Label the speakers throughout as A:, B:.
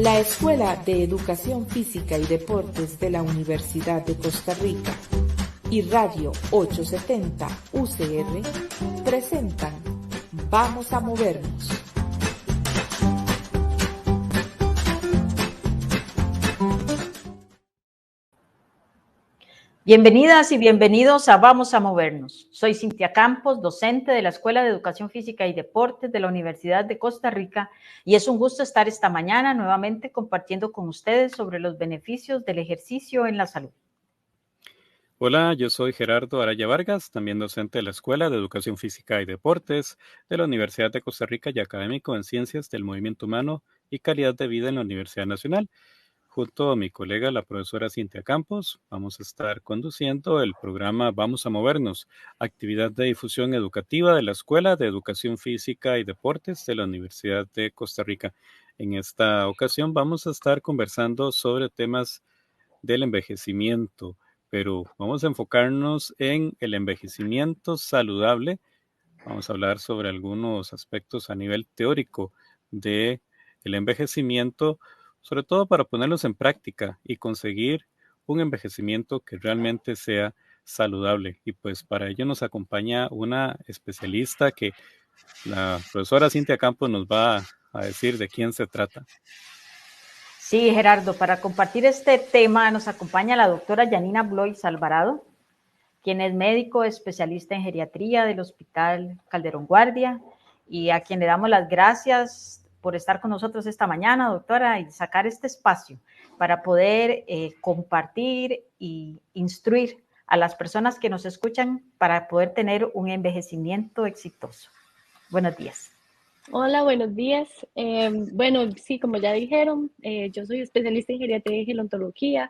A: La Escuela de Educación Física y Deportes de la Universidad de Costa Rica y Radio 870 UCR presentan Vamos a Movernos.
B: Bienvenidas y bienvenidos a Vamos a Movernos. Soy Cintia Campos, docente de la Escuela de Educación Física y Deportes de la Universidad de Costa Rica, y es un gusto estar esta mañana nuevamente compartiendo con ustedes sobre los beneficios del ejercicio en la salud.
C: Hola, yo soy Gerardo Araya Vargas, también docente de la Escuela de Educación Física y Deportes de la Universidad de Costa Rica y académico en Ciencias del Movimiento Humano y Calidad de Vida en la Universidad Nacional. Junto a mi colega, la profesora Cintia Campos, vamos a estar conduciendo el programa Vamos a Movernos, actividad de difusión educativa de la Escuela de Educación Física y Deportes de la Universidad de Costa Rica. En esta ocasión vamos a estar conversando sobre temas del envejecimiento, pero vamos a enfocarnos en el envejecimiento saludable. Vamos a hablar sobre algunos aspectos a nivel teórico del envejecimiento, sobre todo para ponerlos en práctica y conseguir un envejecimiento que realmente sea saludable. Y pues para ello nos acompaña una especialista que la profesora Cintia Campos nos va a decir de quién se trata.
B: Sí, Gerardo, para compartir este tema nos acompaña la doctora Yanina Blois Alvarado, quien es médico especialista en geriatría del Hospital Calderón Guardia, y a quien le damos las gracias por estar con nosotros esta mañana, doctora, y sacar este espacio para poder compartir y instruir a las personas que nos escuchan para poder tener un envejecimiento exitoso. Buenos días.
D: Hola, buenos días. Bueno, sí, como ya dijeron, yo soy especialista en geriatría y gerontología.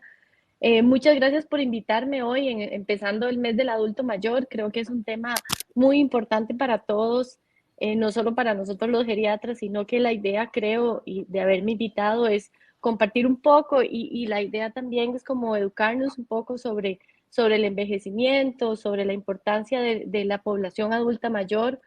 D: Muchas gracias por invitarme hoy, empezando el mes del adulto mayor. Creo que es un tema muy importante para todos, no solo para nosotros los geriatras, sino que la idea, creo, y de haberme invitado es compartir un poco y la idea también es como educarnos un poco sobre el envejecimiento, sobre la importancia de la población adulta mayor,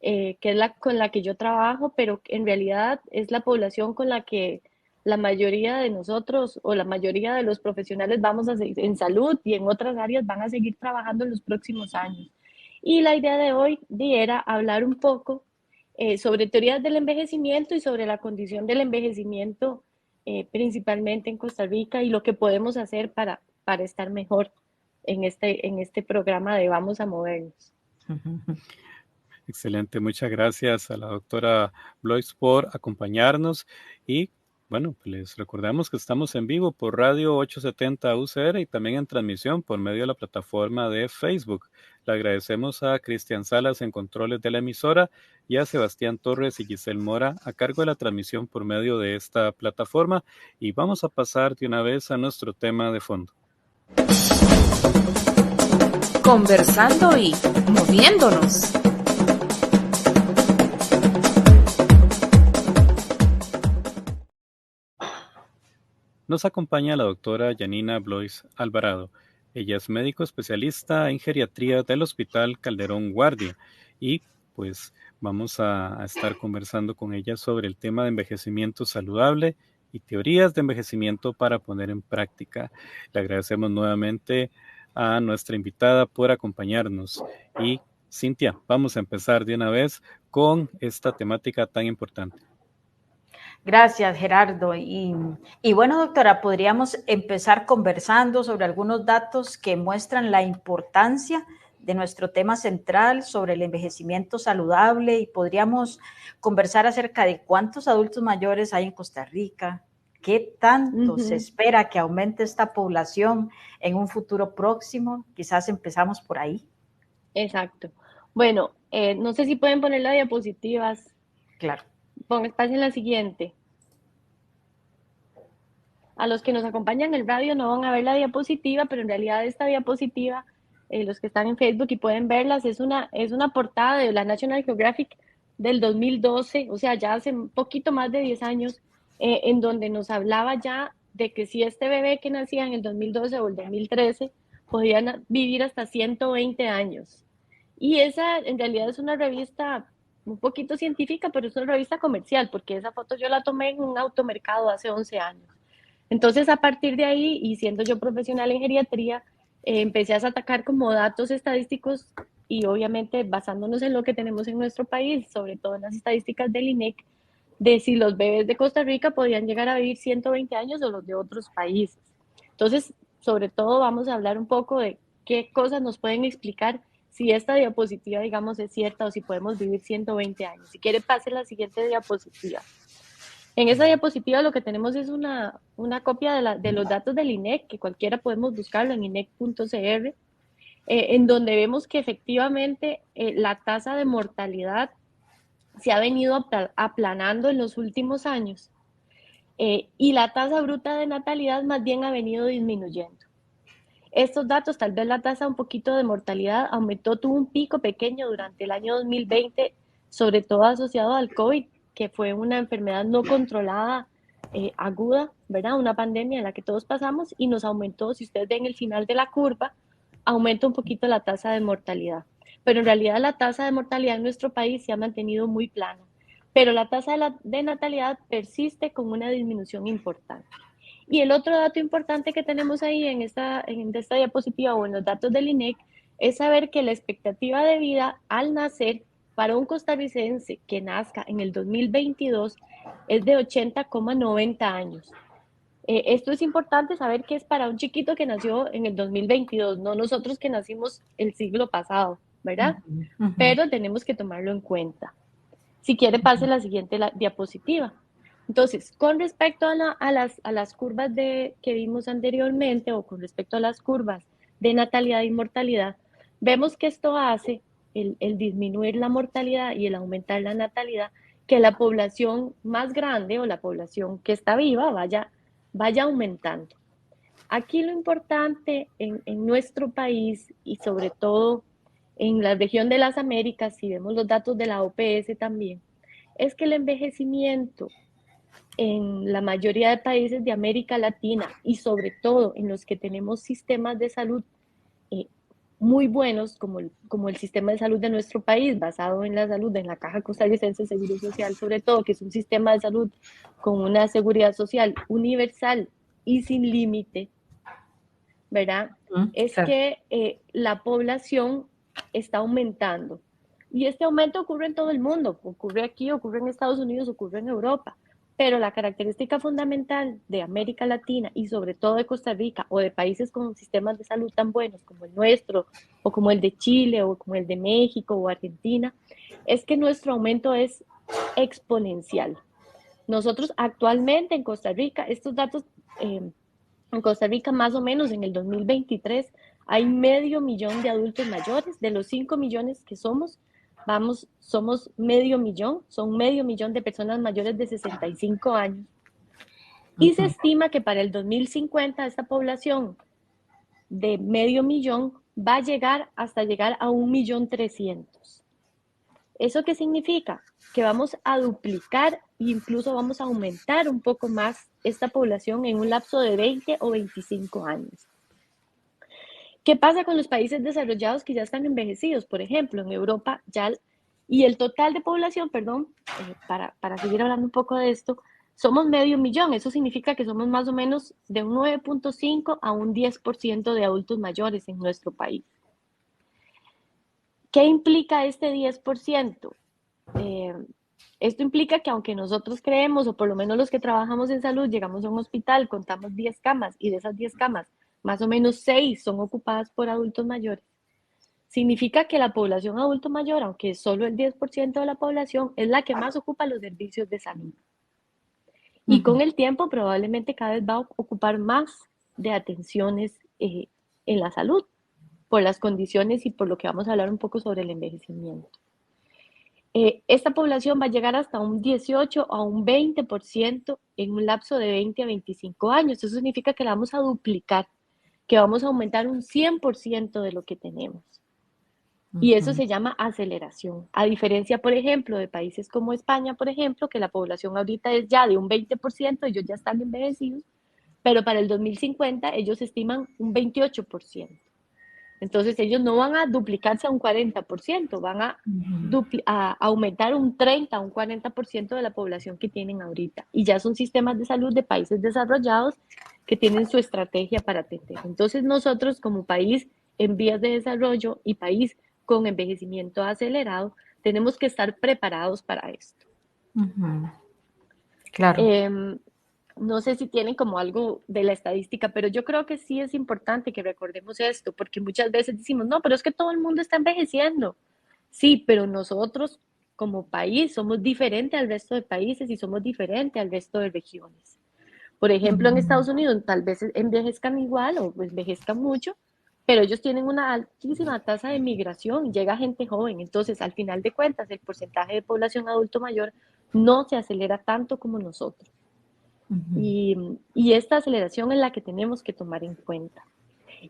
D: que es con la que yo trabajo, pero en realidad es la población con la que la mayoría de nosotros o la mayoría de los profesionales vamos a seguir en salud y en otras áreas van a seguir trabajando en los próximos años. Y la idea de hoy era hablar un poco sobre teorías del envejecimiento y sobre la condición del envejecimiento, principalmente en Costa Rica, y lo que podemos hacer para estar mejor en este programa de Vamos a Movernos.
C: Excelente, muchas gracias a la doctora Blois por acompañarnos y bueno, les recordamos que estamos en vivo por Radio 870 UCR y también en transmisión por medio de la plataforma de Facebook. Le agradecemos a Cristian Salas en controles de la emisora y a Sebastián Torres y Giselle Mora a cargo de la transmisión por medio de esta plataforma, y vamos a pasar de una vez a nuestro tema de fondo.
A: Conversando y moviéndonos.
C: Nos acompaña la doctora Yanina Blois Alvarado. Ella es médico especialista en geriatría del Hospital Calderón Guardia y pues vamos a estar conversando con ella sobre el tema de envejecimiento saludable y teorías de envejecimiento para poner en práctica. Le agradecemos nuevamente a nuestra invitada por acompañarnos. Y Cintia, vamos a empezar de una vez con esta temática tan importante.
B: Gracias, Gerardo. Y bueno, doctora, podríamos empezar conversando sobre algunos datos que muestran la importancia de nuestro tema central sobre el envejecimiento saludable, y podríamos conversar acerca de cuántos adultos mayores hay en Costa Rica, qué tanto se espera que aumente esta población en un futuro próximo. Quizás empezamos por ahí.
D: Exacto. Bueno, no sé si pueden poner las diapositivas.
B: Claro.
D: Pasen la siguiente. A los que nos acompañan en el radio no van a ver la diapositiva, pero en realidad esta diapositiva, los que están en Facebook y pueden verlas, es una portada de la National Geographic del 2012, o sea, ya hace un poquito más de 10 años, en donde nos hablaba ya de que si este bebé que nacía en el 2012 o el 2013 podía vivir hasta 120 años. Y esa en realidad es una revista un poquito científica, pero es una revista comercial, porque esa foto yo la tomé en un automercado hace 11 años. Entonces, a partir de ahí, y siendo yo profesional en geriatría, empecé a sacar como datos estadísticos y obviamente basándonos en lo que tenemos en nuestro país, sobre todo en las estadísticas del INEC, de si los bebés de Costa Rica podían llegar a vivir 120 años o los de otros países. Entonces, sobre todo vamos a hablar un poco de qué cosas nos pueden explicar si esta diapositiva, digamos, es cierta o si podemos vivir 120 años. Si quiere, pase la siguiente diapositiva. En esa diapositiva lo que tenemos es una copia de los datos del INEC, que cualquiera podemos buscarlo en inec.cr, en donde vemos que efectivamente la tasa de mortalidad se ha venido aplanando en los últimos años y la tasa bruta de natalidad más bien ha venido disminuyendo. Estos datos, tal vez la tasa un poquito de mortalidad aumentó, tuvo un pico pequeño durante el año 2020, sobre todo asociado al COVID, que fue una enfermedad no controlada aguda, ¿verdad? Una pandemia en la que todos pasamos y nos aumentó, si ustedes ven el final de la curva, aumenta un poquito la tasa de mortalidad. Pero en realidad la tasa de mortalidad en nuestro país se ha mantenido muy plana, pero la tasa de natalidad persiste con una disminución importante. Y el otro dato importante que tenemos ahí en esta diapositiva o en los datos del INEC es saber que la expectativa de vida al nacer para un costarricense que nazca en el 2022 es de 80,90 años. Esto es importante saber que es para un chiquito que nació en el 2022, no nosotros que nacimos el siglo pasado, ¿verdad? Pero tenemos que tomarlo en cuenta. Si quiere, pase la siguiente diapositiva. Entonces, con respecto a las curvas que vimos anteriormente o con respecto a las curvas de natalidad y mortalidad, vemos que esto hace el disminuir la mortalidad y el aumentar la natalidad, que la población más grande o la población que está viva vaya aumentando. Aquí lo importante en nuestro país y sobre todo en la región de las Américas, si vemos los datos de la OPS también, es que el envejecimiento en la mayoría de países de América Latina y sobre todo en los que tenemos sistemas de salud muy buenos, como el sistema de salud de nuestro país, basado en la salud, en la Caja Costarricense de Seguro Social, sobre todo, que es un sistema de salud con una seguridad social universal y sin límite, ¿verdad? Es claro. Que la población está aumentando. Y este aumento ocurre en todo el mundo, ocurre aquí, ocurre en Estados Unidos, ocurre en Europa. Pero la característica fundamental de América Latina y sobre todo de Costa Rica o de países con sistemas de salud tan buenos como el nuestro o como el de Chile o como el de México o Argentina es que nuestro aumento es exponencial. Nosotros actualmente en Costa Rica, estos datos en Costa Rica más o menos en el 2023 hay 500,000 de adultos mayores, de los 5 millones que somos somos 500,000, son 500,000 de personas mayores de 65 años. Y se estima que para el 2050 esta población de 500,000 va a llegar hasta llegar a 1.300.000. ¿Eso qué significa? Que vamos a duplicar e incluso vamos a aumentar un poco más esta población en un lapso de 20 o 25 años. ¿Qué pasa con los países desarrollados que ya están envejecidos? Por ejemplo, en Europa ya, y el total de población, para seguir hablando un poco de esto, somos 500,000. Eso significa que somos más o menos de un 9.5 a un 10% de adultos mayores en nuestro país. ¿Qué implica este 10%? Esto implica que aunque nosotros creemos, o por lo menos los que trabajamos en salud, llegamos a un hospital, contamos 10 camas, y de esas 10 camas, más o menos 6 son ocupadas por adultos mayores. Significa que la población adulto mayor, aunque es solo el 10% de la población, es la que más ocupa los servicios de salud. Y con el tiempo probablemente cada vez va a ocupar más de atenciones en la salud, por las condiciones y por lo que vamos a hablar un poco sobre el envejecimiento. Esta población va a llegar hasta un 18 a un 20% en un lapso de 20 a 25 años. Eso significa que la vamos a duplicar, que vamos a aumentar un 100% de lo que tenemos. Y eso se llama aceleración. A diferencia, por ejemplo, de países como España, por ejemplo, que la población ahorita es ya de un 20%, ellos ya están envejecidos, pero para el 2050 ellos estiman un 28%. Entonces ellos no van a duplicarse a un 40%, van a aumentar un 30, un 40% de la población que tienen ahorita. Y ya son sistemas de salud de países desarrollados que tienen su estrategia para atender. Entonces nosotros como país en vías de desarrollo y país con envejecimiento acelerado, tenemos que estar preparados para esto.
B: Claro.
D: No sé si tienen como algo de la estadística, pero yo creo que sí es importante que recordemos esto, porque muchas veces decimos, no, pero es que todo el mundo está envejeciendo. Sí, pero nosotros como país somos diferentes al resto de países y somos diferentes al resto de regiones. Por ejemplo, en Estados Unidos tal vez envejezcan igual o envejezcan mucho, pero ellos tienen una altísima tasa de migración, llega gente joven, entonces al final de cuentas el porcentaje de población adulto mayor no se acelera tanto como nosotros. Y esta aceleración es la que tenemos que tomar en cuenta.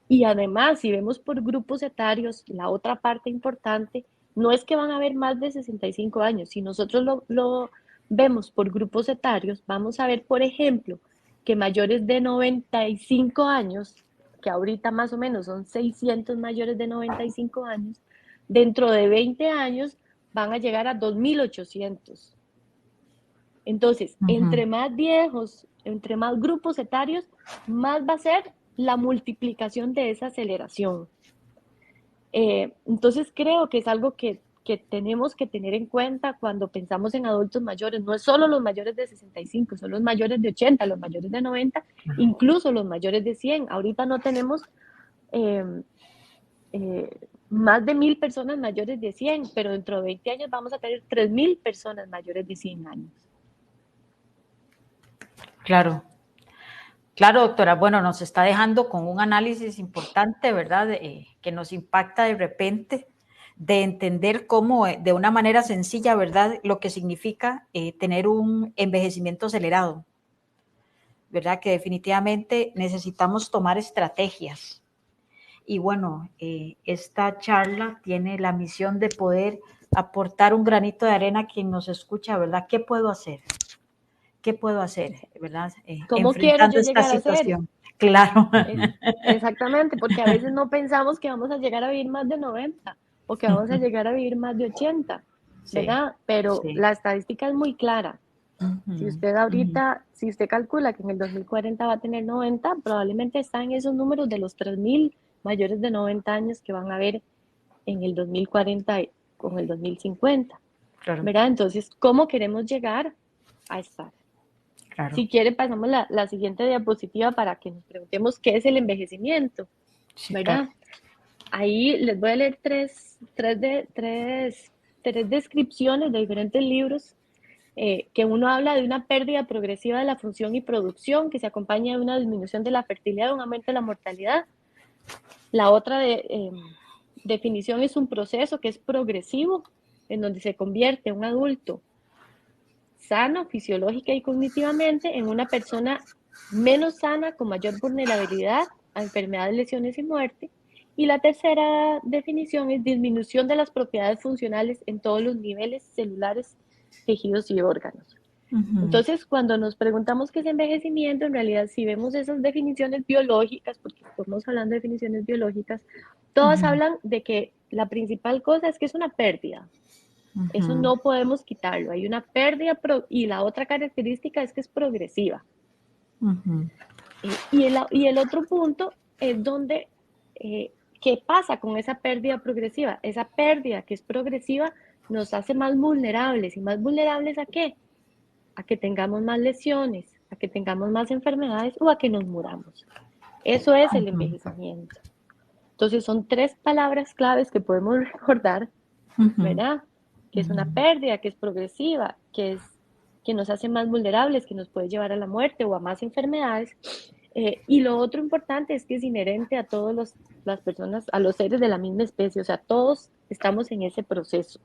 D: Y además, si vemos por grupos etarios, la otra parte importante no es que van a haber más de 65 años. Si nosotros lo vemos por grupos etarios, vamos a ver, por ejemplo, que mayores de 95 años, que ahorita más o menos son 600 mayores de 95 años, dentro de 20 años van a llegar a 2.800. Entonces, entre más viejos, entre más grupos etarios, más va a ser la multiplicación de esa aceleración. Entonces, creo que es algo que tenemos que tener en cuenta cuando pensamos en adultos mayores. No es solo los mayores de 65, son los mayores de 80, los mayores de 90, incluso los mayores de 100. Ahorita no tenemos más de 1.000 personas mayores de 100, pero dentro de 20 años vamos a tener 3.000 personas mayores de 100 años.
B: Claro. Claro, doctora. Bueno, nos está dejando con un análisis importante, ¿verdad? Que nos impacta de repente, de entender cómo, de una manera sencilla, ¿verdad? Lo que significa tener un envejecimiento acelerado, ¿verdad? Que definitivamente necesitamos tomar estrategias. Y bueno, esta charla tiene la misión de poder aportar un granito de arena a quien nos escucha, ¿verdad? ¿Qué puedo hacer? ¿Qué puedo hacer, verdad?
D: ¿Cómo quiero yo
B: esta
D: llegar a ser?
B: situación. Claro.
D: Exactamente, porque a veces no pensamos que vamos a llegar a vivir más de 90 o que vamos a llegar a vivir más de 80, ¿verdad? Pero la estadística es muy clara. Si usted ahorita, si usted calcula que en el 2040 va a tener 90, probablemente está en esos números de los 3.000 mayores de 90 años que van a haber en el 2040 con el 2050,
B: Claro.
D: ¿verdad? Entonces, ¿cómo queremos llegar a estar? Claro. Si quiere, pasamos la siguiente diapositiva para que nos preguntemos qué es el envejecimiento, ¿verdad? Claro. Ahí les voy a leer tres descripciones de diferentes libros que uno habla de una pérdida progresiva de la función y producción que se acompaña de una disminución de la fertilidad, un aumento de la mortalidad. La otra definición es un proceso que es progresivo, en donde se convierte un adulto sano, fisiológica y cognitivamente, en una persona menos sana, con mayor vulnerabilidad a enfermedades, lesiones y muerte. Y la tercera definición es disminución de las propiedades funcionales en todos los niveles celulares, tejidos y órganos. Entonces, cuando nos preguntamos qué es envejecimiento, en realidad si vemos esas definiciones biológicas, porque estamos hablando de definiciones biológicas, todas hablan de que la principal cosa es que es una pérdida. Eso no podemos quitarlo. Hay una pérdida y la otra característica es que es progresiva. Y el otro punto es donde, ¿qué pasa con esa pérdida progresiva? Esa pérdida que es progresiva nos hace más vulnerables. ¿Y más vulnerables a qué? A que tengamos más lesiones, a que tengamos más enfermedades o a que nos muramos. Eso es el envejecimiento. Entonces son tres palabras claves que podemos recordar, ¿verdad? Que es una pérdida, que es progresiva, que nos hace más vulnerables, que nos puede llevar a la muerte o a más enfermedades. Y lo otro importante es que es inherente a todas las personas, a los seres de la misma especie, o sea, todos estamos en ese proceso.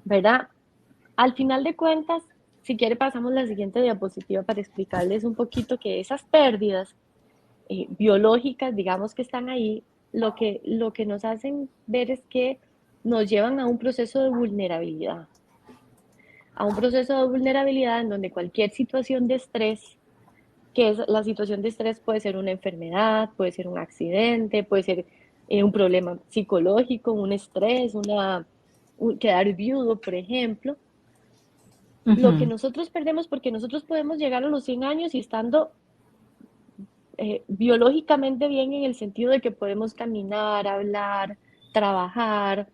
D: ¿Verdad? Al final de cuentas, si quiere pasamos la siguiente diapositiva para explicarles un poquito que esas pérdidas biológicas, digamos que están ahí, lo que nos hacen ver es que nos llevan a un proceso de vulnerabilidad. A un proceso de vulnerabilidad en donde cualquier situación de estrés que es la situación de estrés puede ser una enfermedad, puede ser un accidente, puede ser un problema psicológico, un estrés, quedar viudo, por ejemplo. Lo que nosotros perdemos, porque nosotros podemos llegar a los 100 años y estando biológicamente bien en el sentido de que podemos caminar, hablar, trabajar,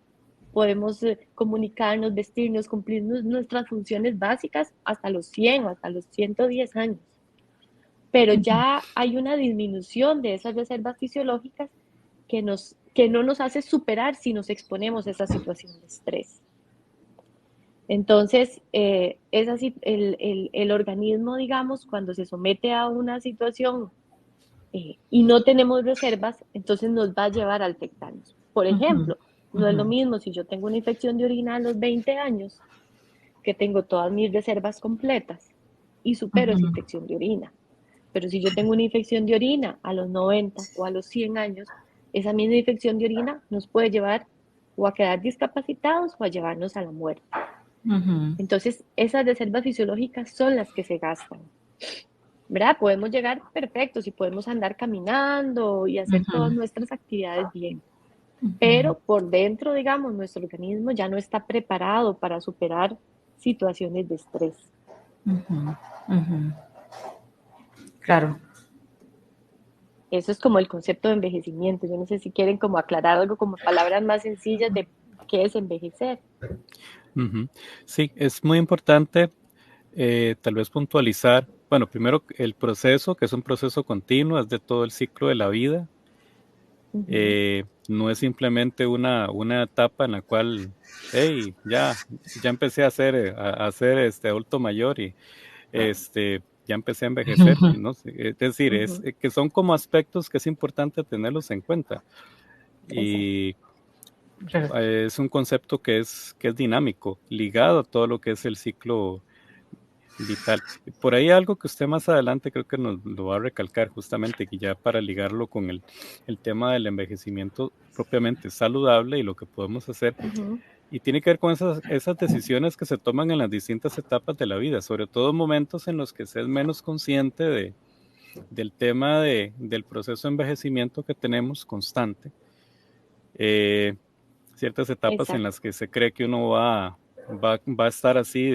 D: podemos comunicarnos, vestirnos, cumplir nuestras funciones básicas hasta los 100 o hasta los 110 años. Pero ya hay una disminución de esas reservas fisiológicas que no nos hace superar si nos exponemos a esa situación de estrés. Entonces, es así, el organismo, digamos, cuando se somete a una situación y no tenemos reservas, entonces nos va a llevar a afectarnos. Por ejemplo, no es lo mismo si yo tengo una infección de orina a los 20 años, que tengo todas mis reservas completas y supero esa infección de orina. Pero si yo tengo una infección de orina a los 90 o a los 100 años, esa misma infección de orina nos puede llevar o a quedar discapacitados o a llevarnos a la muerte. Entonces, esas reservas fisiológicas son las que se gastan, ¿verdad? Podemos llegar perfectos y podemos andar caminando y hacer todas nuestras actividades bien. Pero por dentro, digamos, nuestro organismo ya no está preparado para superar situaciones de estrés.
B: Claro.
D: Eso es como el concepto de envejecimiento. Yo no sé si quieren como aclarar algo como palabras más sencillas de qué es envejecer.
C: Sí, es muy importante tal vez puntualizar, bueno, primero el proceso, que es un proceso continuo, es de todo el ciclo de la vida. No es simplemente una etapa en la cual, hey, ya empecé a ser adulto mayor y ya empecé a envejecer, ¿no? Es decir, es que son como aspectos que es importante tenerlos en cuenta. Y es un concepto que es dinámico, ligado a todo lo que es el ciclo vital. Por ahí algo que usted más adelante creo que nos lo va a recalcar justamente, que ya para ligarlo con el tema del envejecimiento propiamente saludable y lo que podemos hacer, y tiene que ver con esas decisiones que se toman en las distintas etapas de la vida, sobre todo en momentos en los que se es menos consciente del tema del proceso de envejecimiento que tenemos constante. Ciertas etapas en las que se cree que uno va a estar así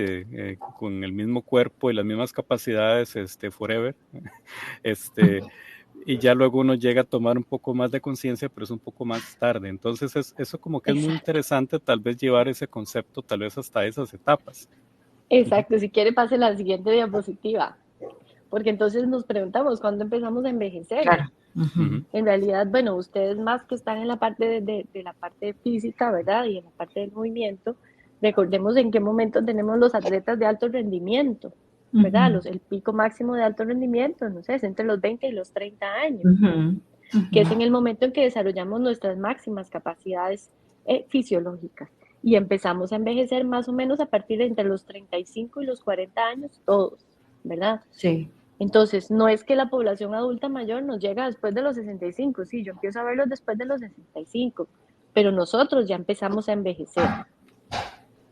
C: con el mismo cuerpo y las mismas capacidades forever, y ya luego uno llega a tomar un poco más de conciencia, pero es un poco más tarde. Entonces eso como que es muy interesante tal vez llevar ese concepto tal vez hasta esas etapas.
D: Exacto, si quiere pase la siguiente diapositiva, porque entonces nos preguntamos cuándo empezamos a envejecer.
B: Claro.
D: En realidad, bueno, ustedes más que están en la parte de la parte física, ¿verdad? Y en la parte del movimiento, recordemos en qué momento tenemos los atletas de alto rendimiento, ¿verdad? El pico máximo de alto rendimiento, no sé, es entre los 20 y los 30 años, que es en el momento en que desarrollamos nuestras máximas capacidades fisiológicas y empezamos a envejecer más o menos a partir de entre los 35 y los 40 años, todos, ¿verdad?
B: Sí.
D: Entonces, no es que la población adulta mayor nos llega después de los 65, sí, yo empiezo a verlos después de los 65, pero nosotros ya empezamos a envejecer,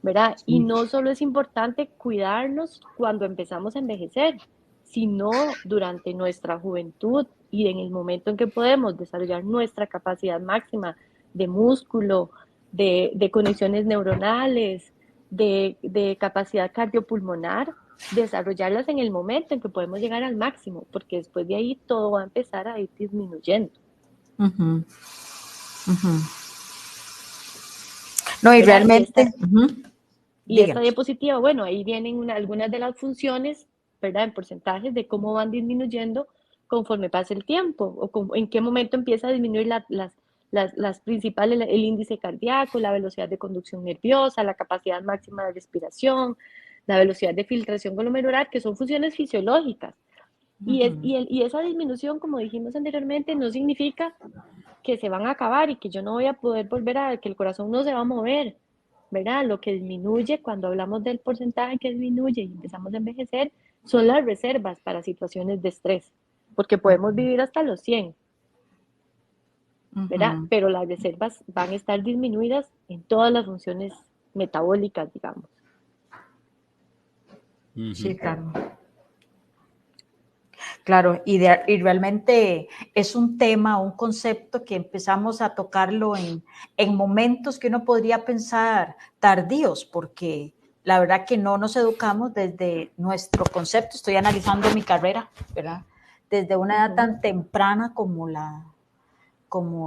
D: ¿verdad? Sí. Y no solo es importante cuidarnos cuando empezamos a envejecer, sino durante nuestra juventud y en el momento en que podemos desarrollar nuestra capacidad máxima de músculo, de conexiones neuronales, de capacidad cardiopulmonar, desarrollarlas en el momento en que podemos llegar al máximo, porque después de ahí todo va a empezar a ir disminuyendo.
B: No, y realmente...
D: Y esta diapositiva, bueno, ahí vienen algunas de las funciones, ¿verdad? En porcentajes de cómo van disminuyendo conforme pasa el tiempo, o en qué momento empieza a disminuir las principales, el índice cardíaco, la velocidad de conducción nerviosa, la capacidad máxima de respiración, la velocidad de filtración glomerular, que son funciones fisiológicas. Y esa disminución, como dijimos anteriormente, no significa que se van a acabar y que yo no voy a poder volver que el corazón no se va a mover, ¿verdad? Lo que disminuye, cuando hablamos del porcentaje que disminuye y empezamos a envejecer, son las reservas para situaciones de estrés, porque podemos vivir hasta los 100, ¿verdad? Pero las reservas van a estar disminuidas en todas las funciones metabólicas, digamos.
B: Sí, claro. Claro, y realmente es un tema, un concepto que empezamos a tocarlo en momentos que uno podría pensar tardíos, porque la verdad que no nos educamos desde nuestro concepto. Estoy analizando mi carrera, ¿verdad? Desde una edad tan temprana como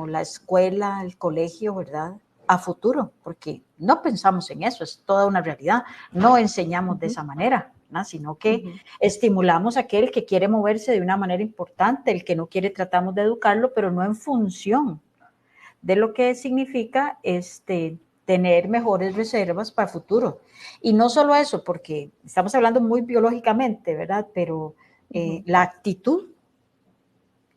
B: la escuela, el colegio, ¿verdad? A futuro, porque no pensamos en eso, es toda una realidad. No enseñamos de esa manera, ¿no? Sino que estimulamos a aquel que quiere moverse de una manera importante, el que no quiere tratamos de educarlo, pero no en función de lo que significa tener mejores reservas para el futuro. Y no solo eso, porque estamos hablando muy biológicamente, ¿verdad? Pero la actitud,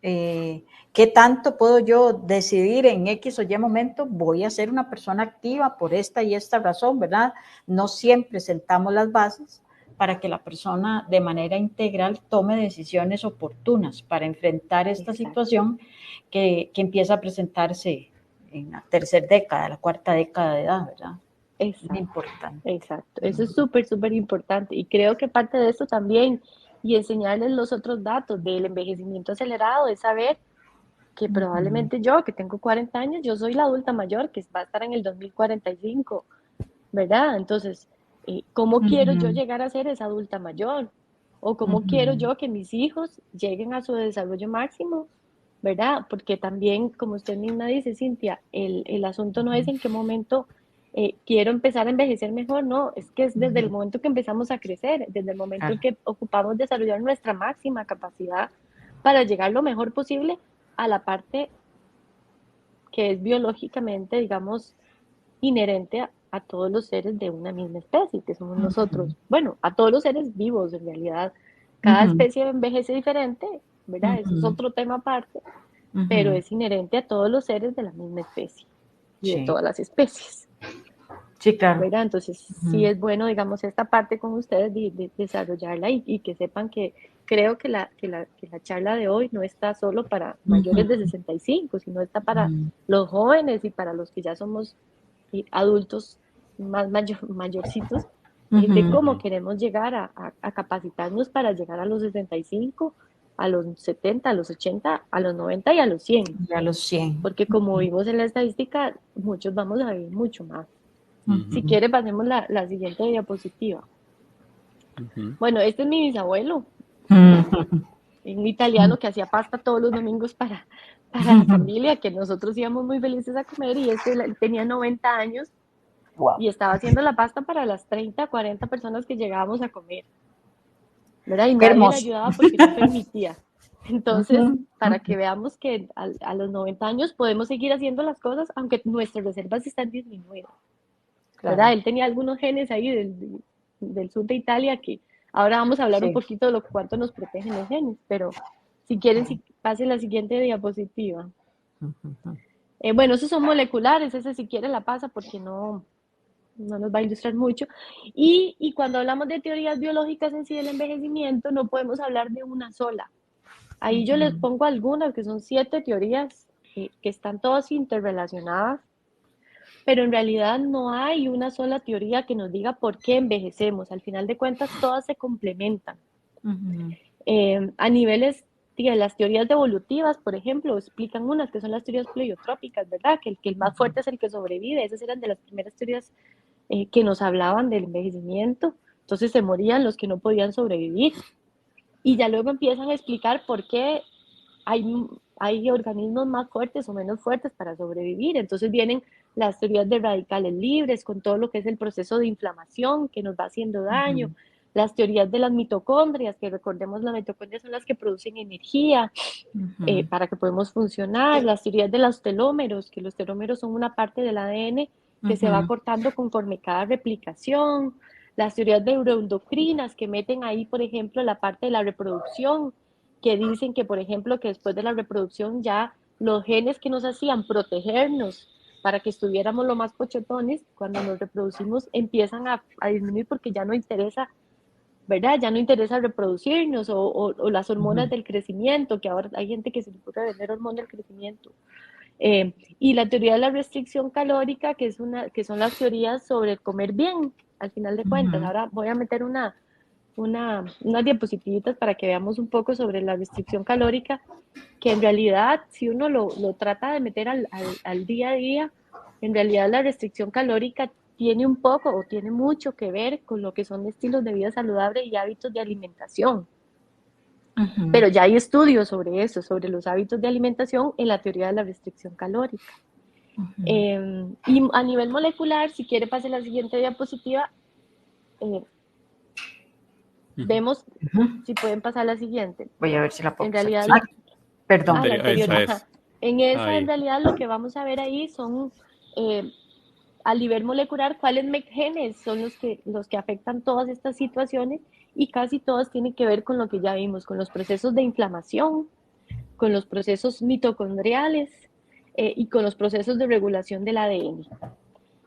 B: ¿qué tanto puedo yo decidir en X o Y momento? Voy a ser una persona activa por esta y esta razón, ¿verdad? No siempre sentamos las bases para que la persona de manera integral tome decisiones oportunas para enfrentar esta situación que empieza a presentarse en la tercera década, la cuarta década de edad, ¿verdad?
D: Exacto,
B: muy importante.
D: Exacto, eso es súper, súper importante. Y creo que parte de esto también, y enseñarles los otros datos del envejecimiento acelerado, es saber que probablemente yo, que tengo 40 años, yo soy la adulta mayor que va a estar en el 2045, ¿verdad? Entonces, ¿cómo quiero yo llegar a ser esa adulta mayor? ¿O cómo quiero yo que mis hijos lleguen a su desarrollo máximo? ¿Verdad? Porque también, como usted misma dice, Cintia, el asunto no es en qué momento quiero empezar a envejecer mejor, no, es que es desde el momento que empezamos a crecer, desde el momento en que ocupamos desarrollar nuestra máxima capacidad para llegar lo mejor posible a la parte que es biológicamente, digamos, inherente a todos los seres de una misma especie, que somos nosotros. Bueno, a todos los seres vivos, en realidad. Cada especie envejece diferente, ¿verdad? Eso es otro tema aparte, pero es inherente a todos los seres de la misma especie y de todas las especies.
B: Sí, claro.
D: ¿Verdad? Entonces, sí es bueno, digamos, esta parte con ustedes de desarrollarla y que sepan que creo que la charla de hoy no está solo para mayores de 65, sino está para los jóvenes y para los que ya somos adultos más mayorcitos, de cómo queremos llegar a capacitarnos para llegar a los 65, a los 70, a los 80, a los 90 y a los 100.
B: Y a los 100.
D: Porque como vimos en la estadística, muchos vamos a vivir mucho más. Si quiere, pasemos la siguiente diapositiva. Bueno, este es mi bisabuelo, un italiano que hacía pasta todos los domingos para la familia, que nosotros íbamos muy felices a comer, y él tenía 90 años y estaba haciendo la pasta para las 30, 40 personas que llegábamos a comer, ¿verdad? Y nadie le ayudaba porque no permitía. Entonces, para que veamos que a los 90 años podemos seguir haciendo las cosas, aunque nuestras reservas están disminuidas. ¿Verdad? Claro. Él tenía algunos genes ahí del sur de Italia que ahora vamos a hablar un poquito de cuánto nos protegen los genes, pero si quieren, pase la siguiente diapositiva. Bueno, esos son moleculares, ese si quiere la pasa porque no nos va a ilustrar mucho. Y cuando hablamos de teorías biológicas en sí del envejecimiento, no podemos hablar de una sola. Ahí yo les pongo algunas, que son 7 teorías que están todas interrelacionadas, pero en realidad no hay una sola teoría que nos diga por qué envejecemos. Al final de cuentas, todas se complementan. A niveles, las teorías evolutivas, por ejemplo, explican unas que son las teorías pleiotrópicas, ¿verdad? Que el más fuerte es el que sobrevive. Esas eran de las primeras teorías que nos hablaban del envejecimiento. Entonces se morían los que no podían sobrevivir. Y ya luego empiezan a explicar por qué hay organismos más fuertes o menos fuertes para sobrevivir. Entonces vienen las teorías de radicales libres con todo lo que es el proceso de inflamación que nos va haciendo daño, las teorías de las mitocondrias, que recordemos las mitocondrias son las que producen energía para que podamos funcionar, las teorías de los telómeros, que los telómeros son una parte del ADN que se va cortando conforme cada replicación, las teorías de neuroendocrinas que meten ahí, por ejemplo, la parte de la reproducción, que dicen que, por ejemplo, que después de la reproducción ya los genes que nos hacían protegernos para que estuviéramos lo más pochetones, cuando nos reproducimos empiezan a disminuir porque ya no interesa, ¿verdad? Ya no interesa reproducirnos o las hormonas del crecimiento, que ahora hay gente que se le puede vender hormonas del crecimiento. Y la teoría de la restricción calórica, que son las teorías sobre comer bien, al final de cuentas. Ahora voy a meter una unas diapositivitas para que veamos un poco sobre la restricción calórica, que en realidad, si uno lo trata de meter al día a día, en realidad la restricción calórica tiene un poco o tiene mucho que ver con lo que son estilos de vida saludable y hábitos de alimentación. Pero ya hay estudios sobre eso, sobre los hábitos de alimentación en la teoría de la restricción calórica. Y a nivel molecular, si quiere pase la siguiente diapositiva, vemos, si pueden pasar la siguiente.
B: Voy a ver si la puedo
D: En realidad,
B: perdón.
D: la anterior.
C: Esa es.
D: En esa, en realidad, lo que vamos a ver ahí son, a nivel molecular, cuáles genes son los que afectan todas estas situaciones, y casi todas tienen que ver con lo que ya vimos, con los procesos de inflamación, con los procesos mitocondriales y con los procesos de regulación del ADN.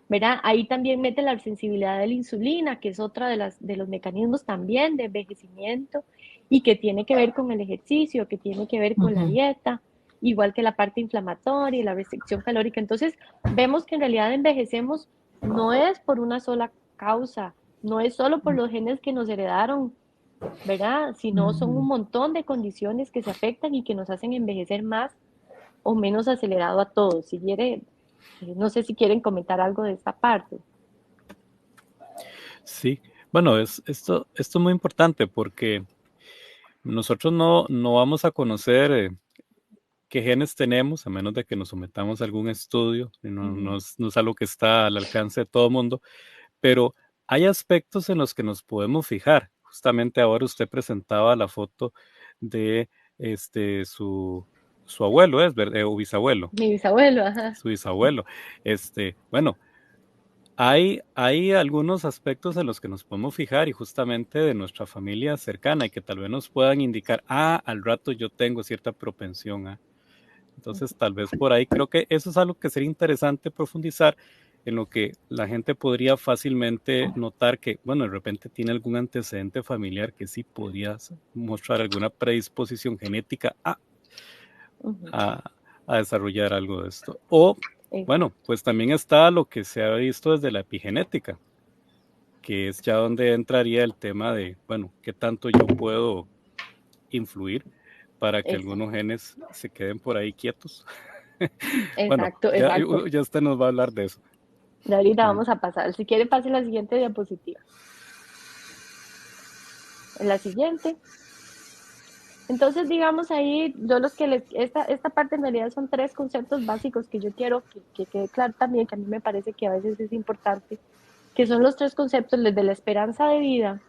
D: ¿Verdad? Ahí también mete la sensibilidad de la insulina, que es otra de los mecanismos también de envejecimiento y que tiene que ver con el ejercicio, que tiene que ver con la dieta, igual que la parte inflamatoria y la restricción calórica. Entonces, vemos que en realidad envejecemos no es por una sola causa, no es solo por los genes que nos heredaron, ¿verdad? Sino son un montón de condiciones que se afectan y que nos hacen envejecer más o menos acelerado a todos. Si quiere, no sé si quieren comentar algo de esta parte.
C: Sí, bueno, esto es muy importante porque nosotros no vamos a conocer qué genes tenemos, a menos de que nos sometamos a algún estudio, no es algo que está al alcance de todo el mundo, pero hay aspectos en los que nos podemos fijar. Justamente ahora usted presentaba la foto de su abuelo, o bisabuelo.
D: Mi bisabuelo, ajá.
C: Su bisabuelo. Bueno, hay algunos aspectos en los que nos podemos fijar y justamente de nuestra familia cercana y que tal vez nos puedan indicar, al rato yo tengo cierta propensión. Entonces, tal vez por ahí creo que eso es algo que sería interesante profundizar, en lo que la gente podría fácilmente notar que, bueno, de repente tiene algún antecedente familiar que sí podría mostrar alguna predisposición genética a desarrollar algo de esto. O, bueno, pues también está lo que se ha visto desde la epigenética, que es ya donde entraría el tema de, bueno, qué tanto yo puedo influir para que algunos genes se queden por ahí quietos. Bueno, ya usted nos va a hablar de eso.
D: De ahorita vamos a pasar. Si quiere, pase la siguiente diapositiva. En la siguiente. Entonces, digamos ahí, yo esta parte en realidad son 3 conceptos básicos que yo quiero que quede claro también, que a mí me parece que a veces es importante, que son los 3 conceptos, desde la esperanza de vida,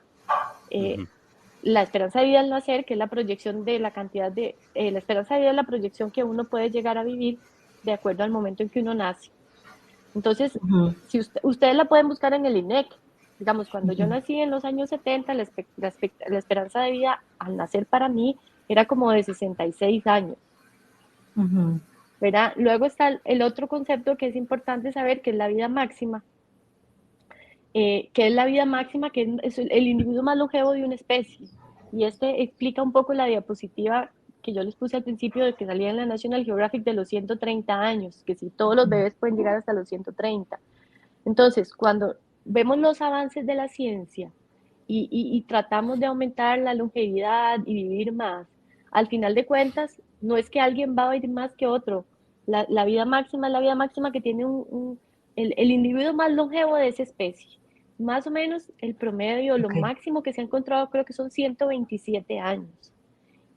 D: la esperanza de vida al nacer, que es la proyección de la cantidad de, la esperanza de vida es la proyección que uno puede llegar a vivir de acuerdo al momento en que uno nace. Entonces, si ustedes la pueden buscar en el INEC, digamos, cuando yo nací en los años 70, la esperanza de vida al nacer para mí era como de 66 años. ¿Verdad? Luego está el otro concepto que es importante saber, que es la vida máxima, que es el individuo más longevo de una especie. Y explica un poco la diapositiva que yo les puse al principio, de que salía en la National Geographic, de los 130 años, que si todos los bebés pueden llegar hasta los 130. Entonces, cuando vemos los avances de la ciencia y tratamos de aumentar la longevidad y vivir más, al final de cuentas, no es que alguien va a vivir más que otro. La vida máxima es la vida máxima que tiene el individuo más longevo de esa especie. Más o menos el promedio, lo máximo que se ha encontrado, creo que son 127 años.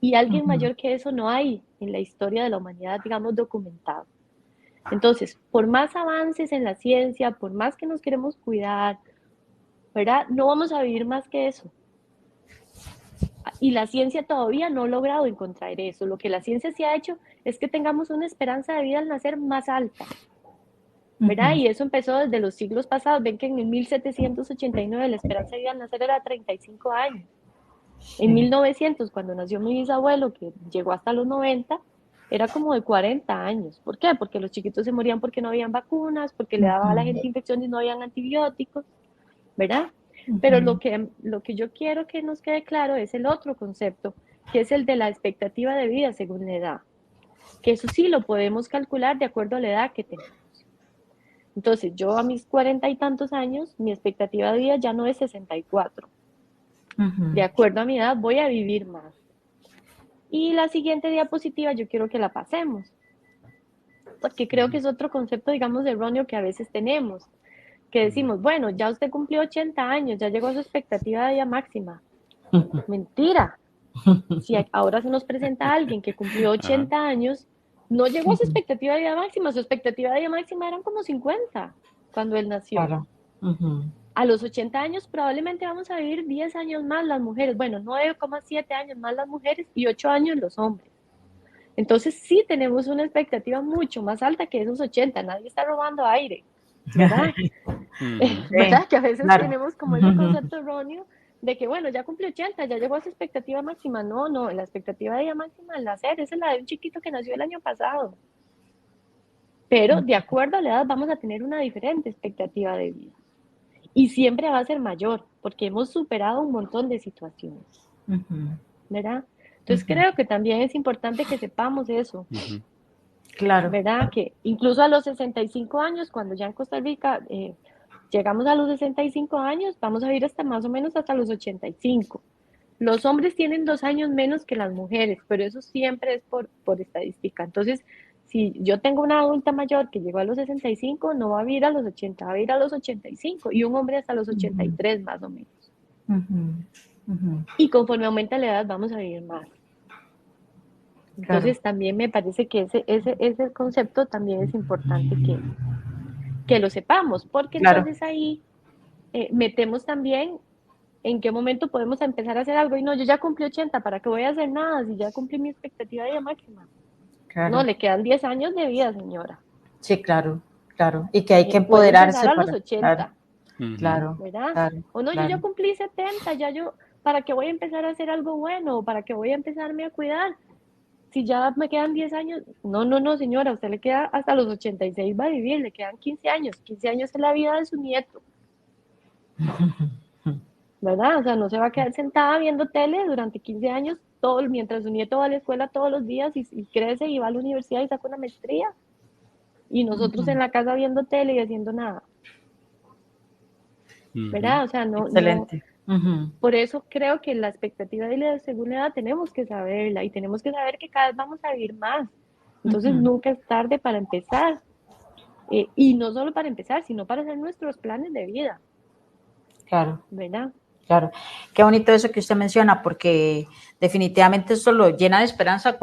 D: Y alguien mayor que eso no hay en la historia de la humanidad, digamos, documentado. Entonces, por más avances en la ciencia, por más que nos queremos cuidar, ¿verdad? No vamos a vivir más que eso. Y la ciencia todavía no ha logrado encontrar eso. Lo que la ciencia sí ha hecho es que tengamos una esperanza de vida al nacer más alta, ¿verdad? Y eso empezó desde los siglos pasados. Ven que en 1789 la esperanza de vida al nacer era 35 años. En 1900, cuando nació mi bisabuelo, que llegó hasta los 90, era como de 40 años. ¿Por qué? Porque los chiquitos se morían porque no habían vacunas, porque le daba a la gente infecciones y no habían antibióticos, ¿verdad? Pero lo que yo quiero que nos quede claro es el otro concepto, que es el de la expectativa de vida según la edad. Que eso sí lo podemos calcular de acuerdo a la edad que tenemos. Entonces, yo a mis 40 y tantos años, mi expectativa de vida ya no es 64. De acuerdo a mi edad voy a vivir más. Y la siguiente diapositiva yo quiero que la pasemos, porque creo que es otro concepto, digamos, erróneo que a veces tenemos, que decimos, bueno, ya usted cumplió 80 años, ya llegó a su expectativa de vida máxima. Mentira. Si ahora se nos presenta alguien que cumplió 80 años, no llegó a su expectativa de vida máxima, su expectativa de vida máxima eran como 50 cuando él nació.
B: Claro.
D: A los 80 años probablemente vamos a vivir 10 años más las mujeres, bueno, 9,7 años más las mujeres y 8 años los hombres. Entonces sí tenemos una expectativa mucho más alta que esos 80, nadie está robando aire, ¿verdad? ¿Verdad? Que a veces tenemos como ese concepto erróneo de que, bueno, ya cumplió 80, ya llegó a su expectativa máxima. No, la expectativa de vida máxima al nacer esa es la de un chiquito que nació el año pasado. Pero de acuerdo a la edad vamos a tener una diferente expectativa de vida. Y siempre va a ser mayor, porque hemos superado un montón de situaciones, ¿verdad? Entonces creo que también es importante que sepamos eso.
B: Claro.
D: ¿Verdad? Que incluso a los 65 años, cuando ya en Costa Rica llegamos a los 65 años, vamos a vivir hasta más o menos hasta los 85. Los hombres tienen 2 años menos que las mujeres, pero eso siempre es por estadística. Entonces, si yo tengo una adulta mayor que llegó a los 65, no va a vivir a los 80, va a vivir a los 85, y un hombre hasta los 83 más o menos. Y conforme aumenta la edad, vamos a vivir más. Entonces, también me parece que ese concepto también es importante que lo sepamos, porque entonces ahí metemos también en qué momento podemos empezar a hacer algo. Y no, yo ya cumplí 80, ¿para qué voy a hacer nada si ya cumplí mi expectativa de vida máxima? No, le quedan 10 años de vida, señora.
B: Sí, claro. Y que hay que empoderarse.
D: A los 80.
B: Claro.
D: ¿Verdad? O no, yo ya cumplí 70, ya yo, ¿para qué voy a empezar a hacer algo bueno? ¿O para qué voy a empezarme a cuidar? Si ya me quedan 10 años, no, señora, usted le queda hasta los 86, va a vivir, le quedan 15 años. 15 años es la vida de su nieto. ¿Verdad? O sea, no se va a quedar sentada viendo tele durante 15 años, mientras su nieto va a la escuela todos los días y crece y va a la universidad y saca una maestría. Y nosotros en la casa viendo tele y haciendo nada. ¿Verdad? O sea, no.
B: Excelente.
D: Por eso creo que la expectativa de la segunda edad tenemos que saberla y tenemos que saber que cada vez vamos a vivir más. Entonces nunca es tarde para empezar. Y no solo para empezar, sino para hacer nuestros planes de vida.
B: Claro.
D: ¿Verdad?
B: Claro. Qué bonito eso que usted menciona, porque definitivamente esto lo llena de esperanza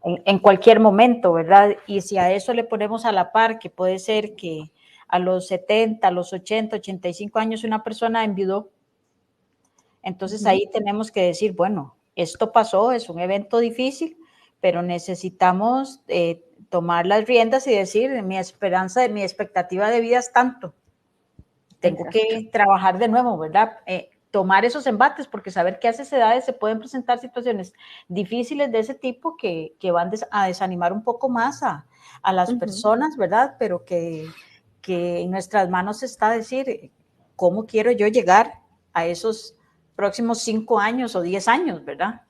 B: en cualquier momento, ¿verdad? Y si a eso le ponemos a la par, que puede ser que a los 70, a los 80, 85 años una persona enviudó, entonces ahí tenemos que decir, bueno, esto pasó, es un evento difícil, pero necesitamos tomar las riendas y decir, mi expectativa de vida es tanto. Tengo que trabajar de nuevo, ¿verdad? Tomar esos embates, porque saber que a esas edades se pueden presentar situaciones difíciles de ese tipo que van a desanimar un poco más a las personas, ¿verdad? Pero que en nuestras manos está decir, ¿cómo quiero yo llegar a esos próximos 5 años o 10 años, ¿verdad?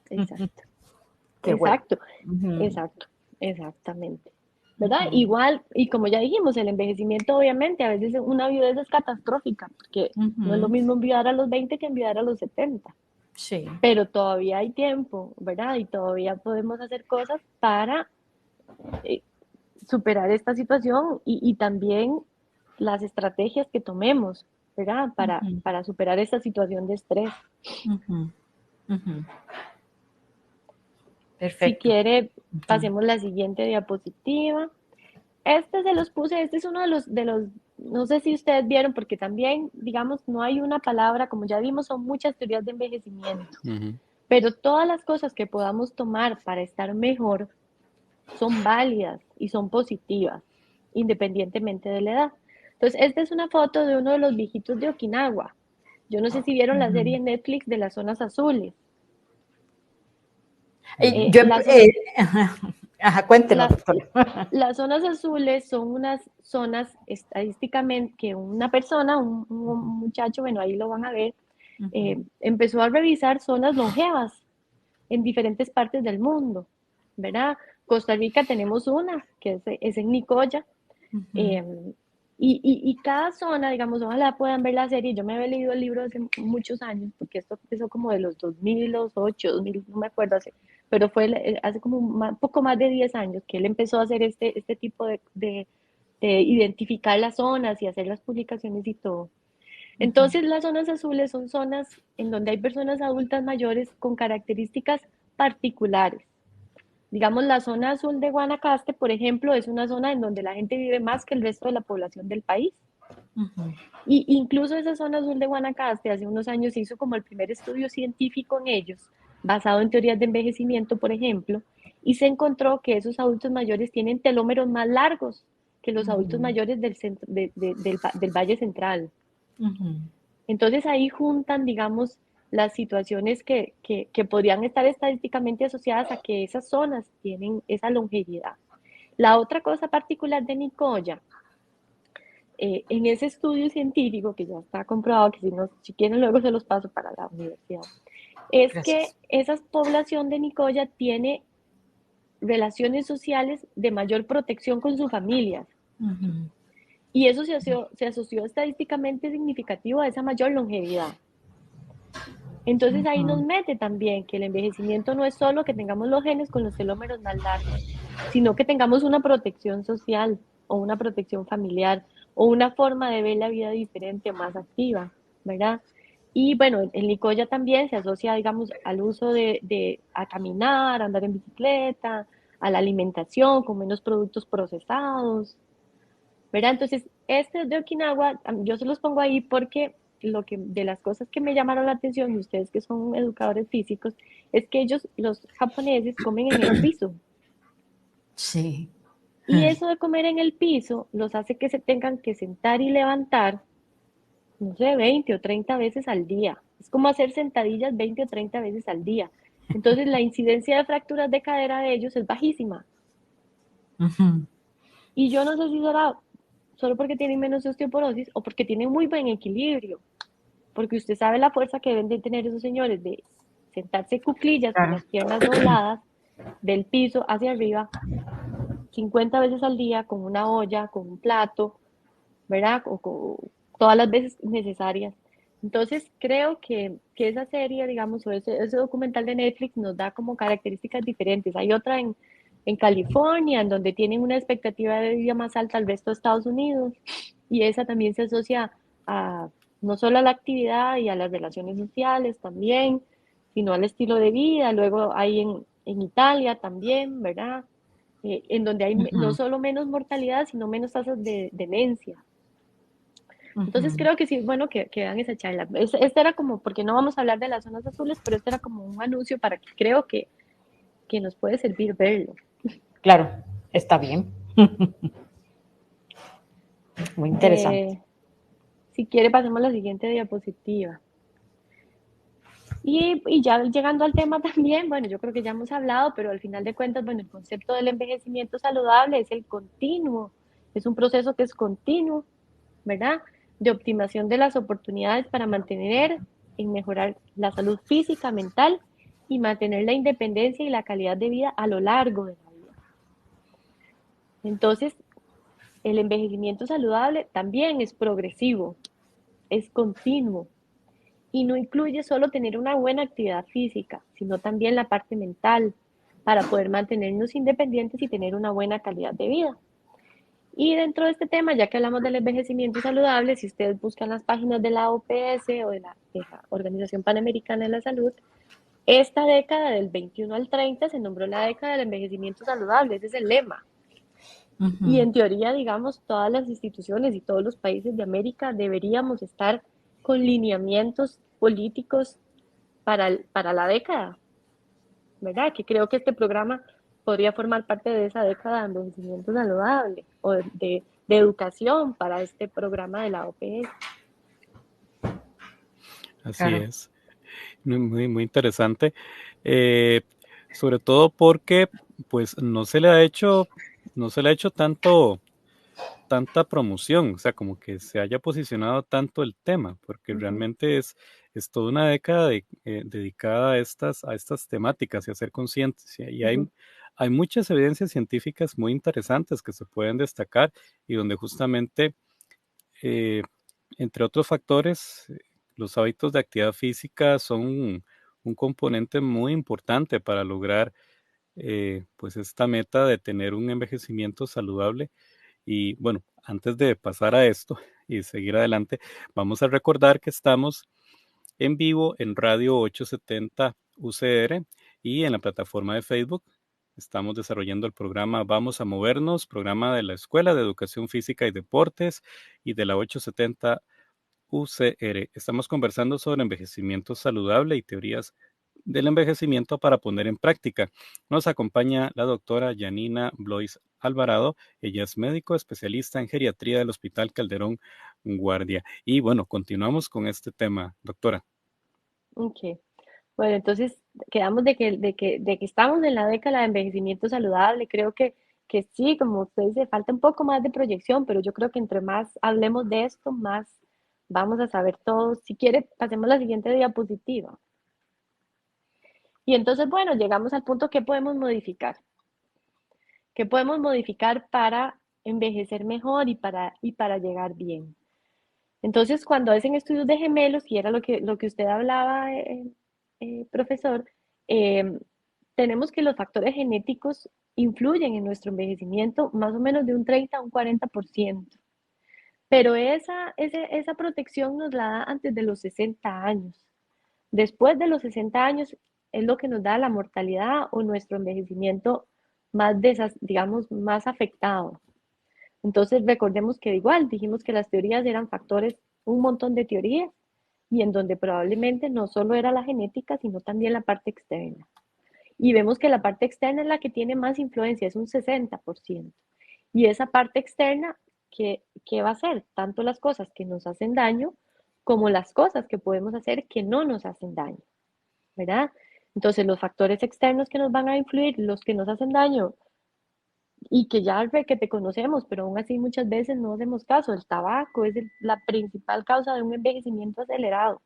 D: Exactamente. ¿Verdad? Igual, y como ya dijimos, el envejecimiento obviamente, a veces una viudez es catastrófica, porque no es lo mismo enviudar a los 20 que enviudar a los 70.
B: Sí.
D: Pero todavía hay tiempo, ¿verdad? Y todavía podemos hacer cosas para superar esta situación y también las estrategias que tomemos, ¿verdad? Para superar esta situación de estrés.
B: Perfecto.
D: Si quiere, pasemos la siguiente diapositiva. Se los puse, este es uno de los, no sé si ustedes vieron, porque también, digamos, no hay una palabra, como ya vimos, son muchas teorías de envejecimiento, pero todas las cosas que podamos tomar para estar mejor son válidas y son positivas, independientemente de la edad. Entonces, esta es una foto de uno de los viejitos de Okinawa. Yo no sé si vieron la serie en Netflix de las zonas azules.
B: Cuéntenos.
D: Las zonas azules son unas zonas estadísticamente que una persona, un muchacho, bueno, ahí lo van a ver, empezó a revisar zonas longevas en diferentes partes del mundo, ¿verdad? Costa Rica tenemos una, que es en Nicoya, Y cada zona, digamos, ojalá puedan ver la serie. Yo me había leído el libro hace muchos años, porque esto empezó como de los 2008, 2000, no me acuerdo hace, pero fue hace como poco más de 10 años que él empezó a hacer este tipo de identificar las zonas y hacer las publicaciones y todo. Entonces, las zonas azules son zonas en donde hay personas adultas mayores con características particulares. Digamos, la zona azul de Guanacaste, por ejemplo, es una zona en donde la gente vive más que el resto de la población del país. Y incluso esa zona azul de Guanacaste, hace unos años se hizo como el primer estudio científico en ellos, basado en teorías de envejecimiento, por ejemplo, y se encontró que esos adultos mayores tienen telómeros más largos que los adultos mayores del, centro, del Valle Central. Entonces ahí juntan, digamos, las situaciones que podrían estar estadísticamente asociadas a que esas zonas tienen esa longevidad. La otra cosa particular de Nicoya, en ese estudio científico, que ya está comprobado, que si quieren luego se los paso para la universidad, es Gracias. Que esa población de Nicoya tiene relaciones sociales de mayor protección con sus familias. Y eso se asoció estadísticamente significativo a esa mayor longevidad. Entonces ahí nos mete también que el envejecimiento no es solo que tengamos los genes con los telómeros más largos, sino que tengamos una protección social o una protección familiar o una forma de ver la vida diferente, más activa, ¿verdad? Y bueno, el Nicoya también se asocia, digamos, al uso a caminar, a andar en bicicleta, a la alimentación con menos productos procesados, ¿verdad? Entonces, este de Okinawa, yo se los pongo ahí porque de las cosas que me llamaron la atención, y ustedes que son educadores físicos, es que ellos, los japoneses, comen en el piso.
B: Sí.
D: Y eso de comer en el piso los hace que se tengan que sentar y levantar, no sé, 20 o 30 veces al día. Es como hacer sentadillas 20 o 30 veces al día. Entonces, la incidencia de fracturas de cadera de ellos es bajísima. Y yo no sé si será solo porque tienen menos osteoporosis o porque tienen muy buen equilibrio. Porque usted sabe la fuerza que deben de tener esos señores de sentarse cuclillas con las piernas dobladas del piso hacia arriba 50 veces al día con una olla, con un plato, ¿verdad? O con todas las veces necesarias. Entonces creo que esa serie, digamos, o ese documental de Netflix nos da como características diferentes. Hay otra en California, en donde tienen una expectativa de vida más alta al resto de Estados Unidos, y esa también se asocia a no solo a la actividad y a las relaciones sociales también, sino al estilo de vida. Luego hay en Italia también, ¿verdad? En donde hay no solo menos mortalidad, sino menos tasas de demencia. Entonces creo que sí es bueno que vean esa charla. Este era como, porque no vamos a hablar de las zonas azules, pero este era como un anuncio para que creo que nos puede servir verlo.
B: Claro, está bien. Muy interesante.
D: Si quiere, pasemos a la siguiente diapositiva. Y ya llegando al tema también, bueno, yo creo que ya hemos hablado, pero al final de cuentas, bueno, el concepto del envejecimiento saludable es el continuo, es un proceso que es continuo, ¿verdad? De optimización de las oportunidades para mantener y mejorar la salud física, mental y mantener la independencia y la calidad de vida a lo largo de la vida. Entonces, el envejecimiento saludable también es progresivo, es continuo y no incluye solo tener una buena actividad física, sino también la parte mental para poder mantenernos independientes y tener una buena calidad de vida. Y dentro de este tema, ya que hablamos del envejecimiento saludable, si ustedes buscan las páginas de la OPS o de la Organización Panamericana de la Salud, esta década del 21 al 30 se nombró la década del envejecimiento saludable, ese es el lema. Y en teoría, digamos, todas las instituciones y todos los países de América deberíamos estar con lineamientos políticos para la década, ¿verdad? Que creo que este programa podría formar parte de esa década de envejecimiento saludable o de educación para este programa de la OPS.
C: Así es. Muy, muy interesante. Sobre todo porque pues no se le ha hecho tanta promoción, o sea, como que se haya posicionado tanto el tema, porque realmente es toda una década dedicada a estas temáticas y a ser conscientes. Y hay muchas evidencias científicas muy interesantes que se pueden destacar y donde justamente entre otros factores, los hábitos de actividad física son un componente muy importante para lograr pues esta meta de tener un envejecimiento saludable. Y bueno, antes de pasar a esto y seguir adelante, vamos a recordar que estamos en vivo en Radio 870 UCR y en la plataforma de Facebook. Estamos desarrollando el programa Vamos a Movernos, programa de la Escuela de Educación Física y Deportes y de la 870 UCR. Estamos conversando sobre envejecimiento saludable y teorías del envejecimiento para poner en práctica. Nos acompaña la doctora Yanina Blois Alvarado. Ella es médico especialista en geriatría del Hospital Calderón Guardia. Y bueno, continuamos con este tema, doctora.
D: Ok. Bueno, entonces quedamos de que estamos en la década de envejecimiento saludable. Creo que sí, como usted dice, falta un poco más de proyección, pero yo creo que entre más hablemos de esto, más vamos a saber todos. Si quiere, pasemos a la siguiente diapositiva. Y entonces, bueno, llegamos al punto que podemos modificar. ¿Qué podemos modificar para envejecer mejor y para llegar bien? Entonces, cuando hacen estudios de gemelos, y era lo que usted hablaba, profesor, tenemos que los factores genéticos influyen en nuestro envejecimiento más o menos de un 30 a un 40%. Pero esa protección nos la da antes de los 60 años. Después de los 60 años es lo que nos da la mortalidad o nuestro envejecimiento más, digamos, más afectado. Entonces, recordemos que igual dijimos que las teorías eran factores, un montón de teorías, y en donde probablemente no solo era la genética, sino también la parte externa. Y vemos que la parte externa es la que tiene más influencia, es un 60%. Y esa parte externa, ¿qué va a hacer? Tanto las cosas que nos hacen daño como las cosas que podemos hacer que no nos hacen daño, ¿verdad? Entonces, los factores externos que nos van a influir, los que nos hacen daño, y que ya que te conocemos, pero aún así muchas veces no hacemos caso. El tabaco es la principal causa de un envejecimiento acelerado.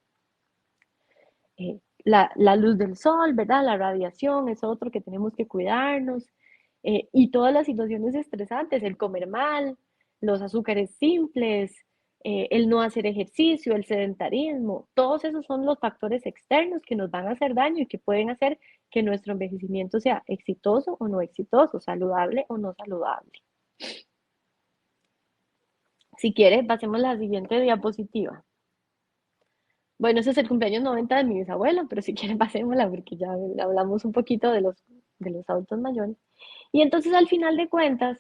D: La luz del sol, ¿verdad? La radiación es otro que tenemos que cuidarnos. Y todas las situaciones estresantes, el comer mal, los azúcares simples, el no hacer ejercicio, el sedentarismo, todos esos son los factores externos que nos van a hacer daño y que pueden hacer que nuestro envejecimiento sea exitoso o no exitoso, saludable o no saludable. Si quieres, pasemos a la siguiente diapositiva. Bueno, ese es el cumpleaños 90 de mi bisabuelo, pero si quieren pasémosla porque ya hablamos un poquito de los adultos mayores. Y entonces al final de cuentas,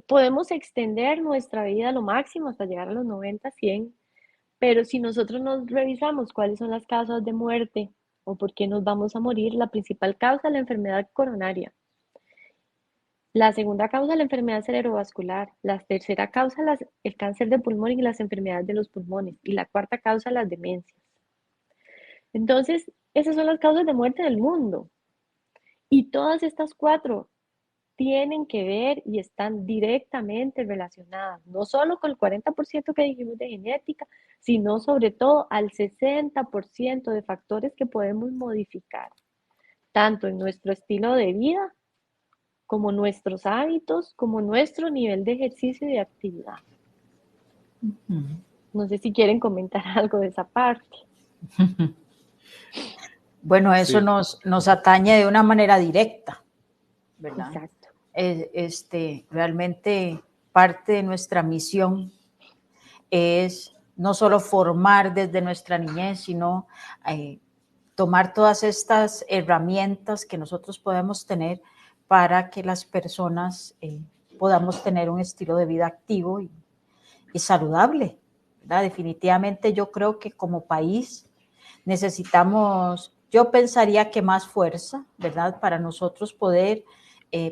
D: podemos extender nuestra vida a lo máximo hasta llegar a los 90, 100, pero si nosotros nos revisamos cuáles son las causas de muerte o por qué nos vamos a morir, la principal causa es la enfermedad coronaria. La segunda causa, la enfermedad cerebrovascular. La tercera causa, el cáncer de pulmón y las enfermedades de los pulmones. Y la cuarta causa, las demencias. Entonces, esas son las causas de muerte del mundo. Y todas estas cuatro tienen que ver y están directamente relacionadas, no solo con el 40% que dijimos de genética, sino sobre todo al 60% de factores que podemos modificar, tanto en nuestro estilo de vida, como nuestros hábitos, como nuestro nivel de ejercicio y de actividad. No sé si quieren comentar algo de esa parte.
B: Bueno, eso sí. nos atañe de una manera directa, ¿verdad?
D: Exacto.
B: Realmente parte de nuestra misión es no solo formar desde nuestra niñez, sino tomar todas estas herramientas que nosotros podemos tener para que las personas podamos tener un estilo de vida activo y saludable, ¿verdad? Definitivamente yo creo que como país necesitamos, yo pensaría que más fuerza, ¿verdad? Para nosotros poder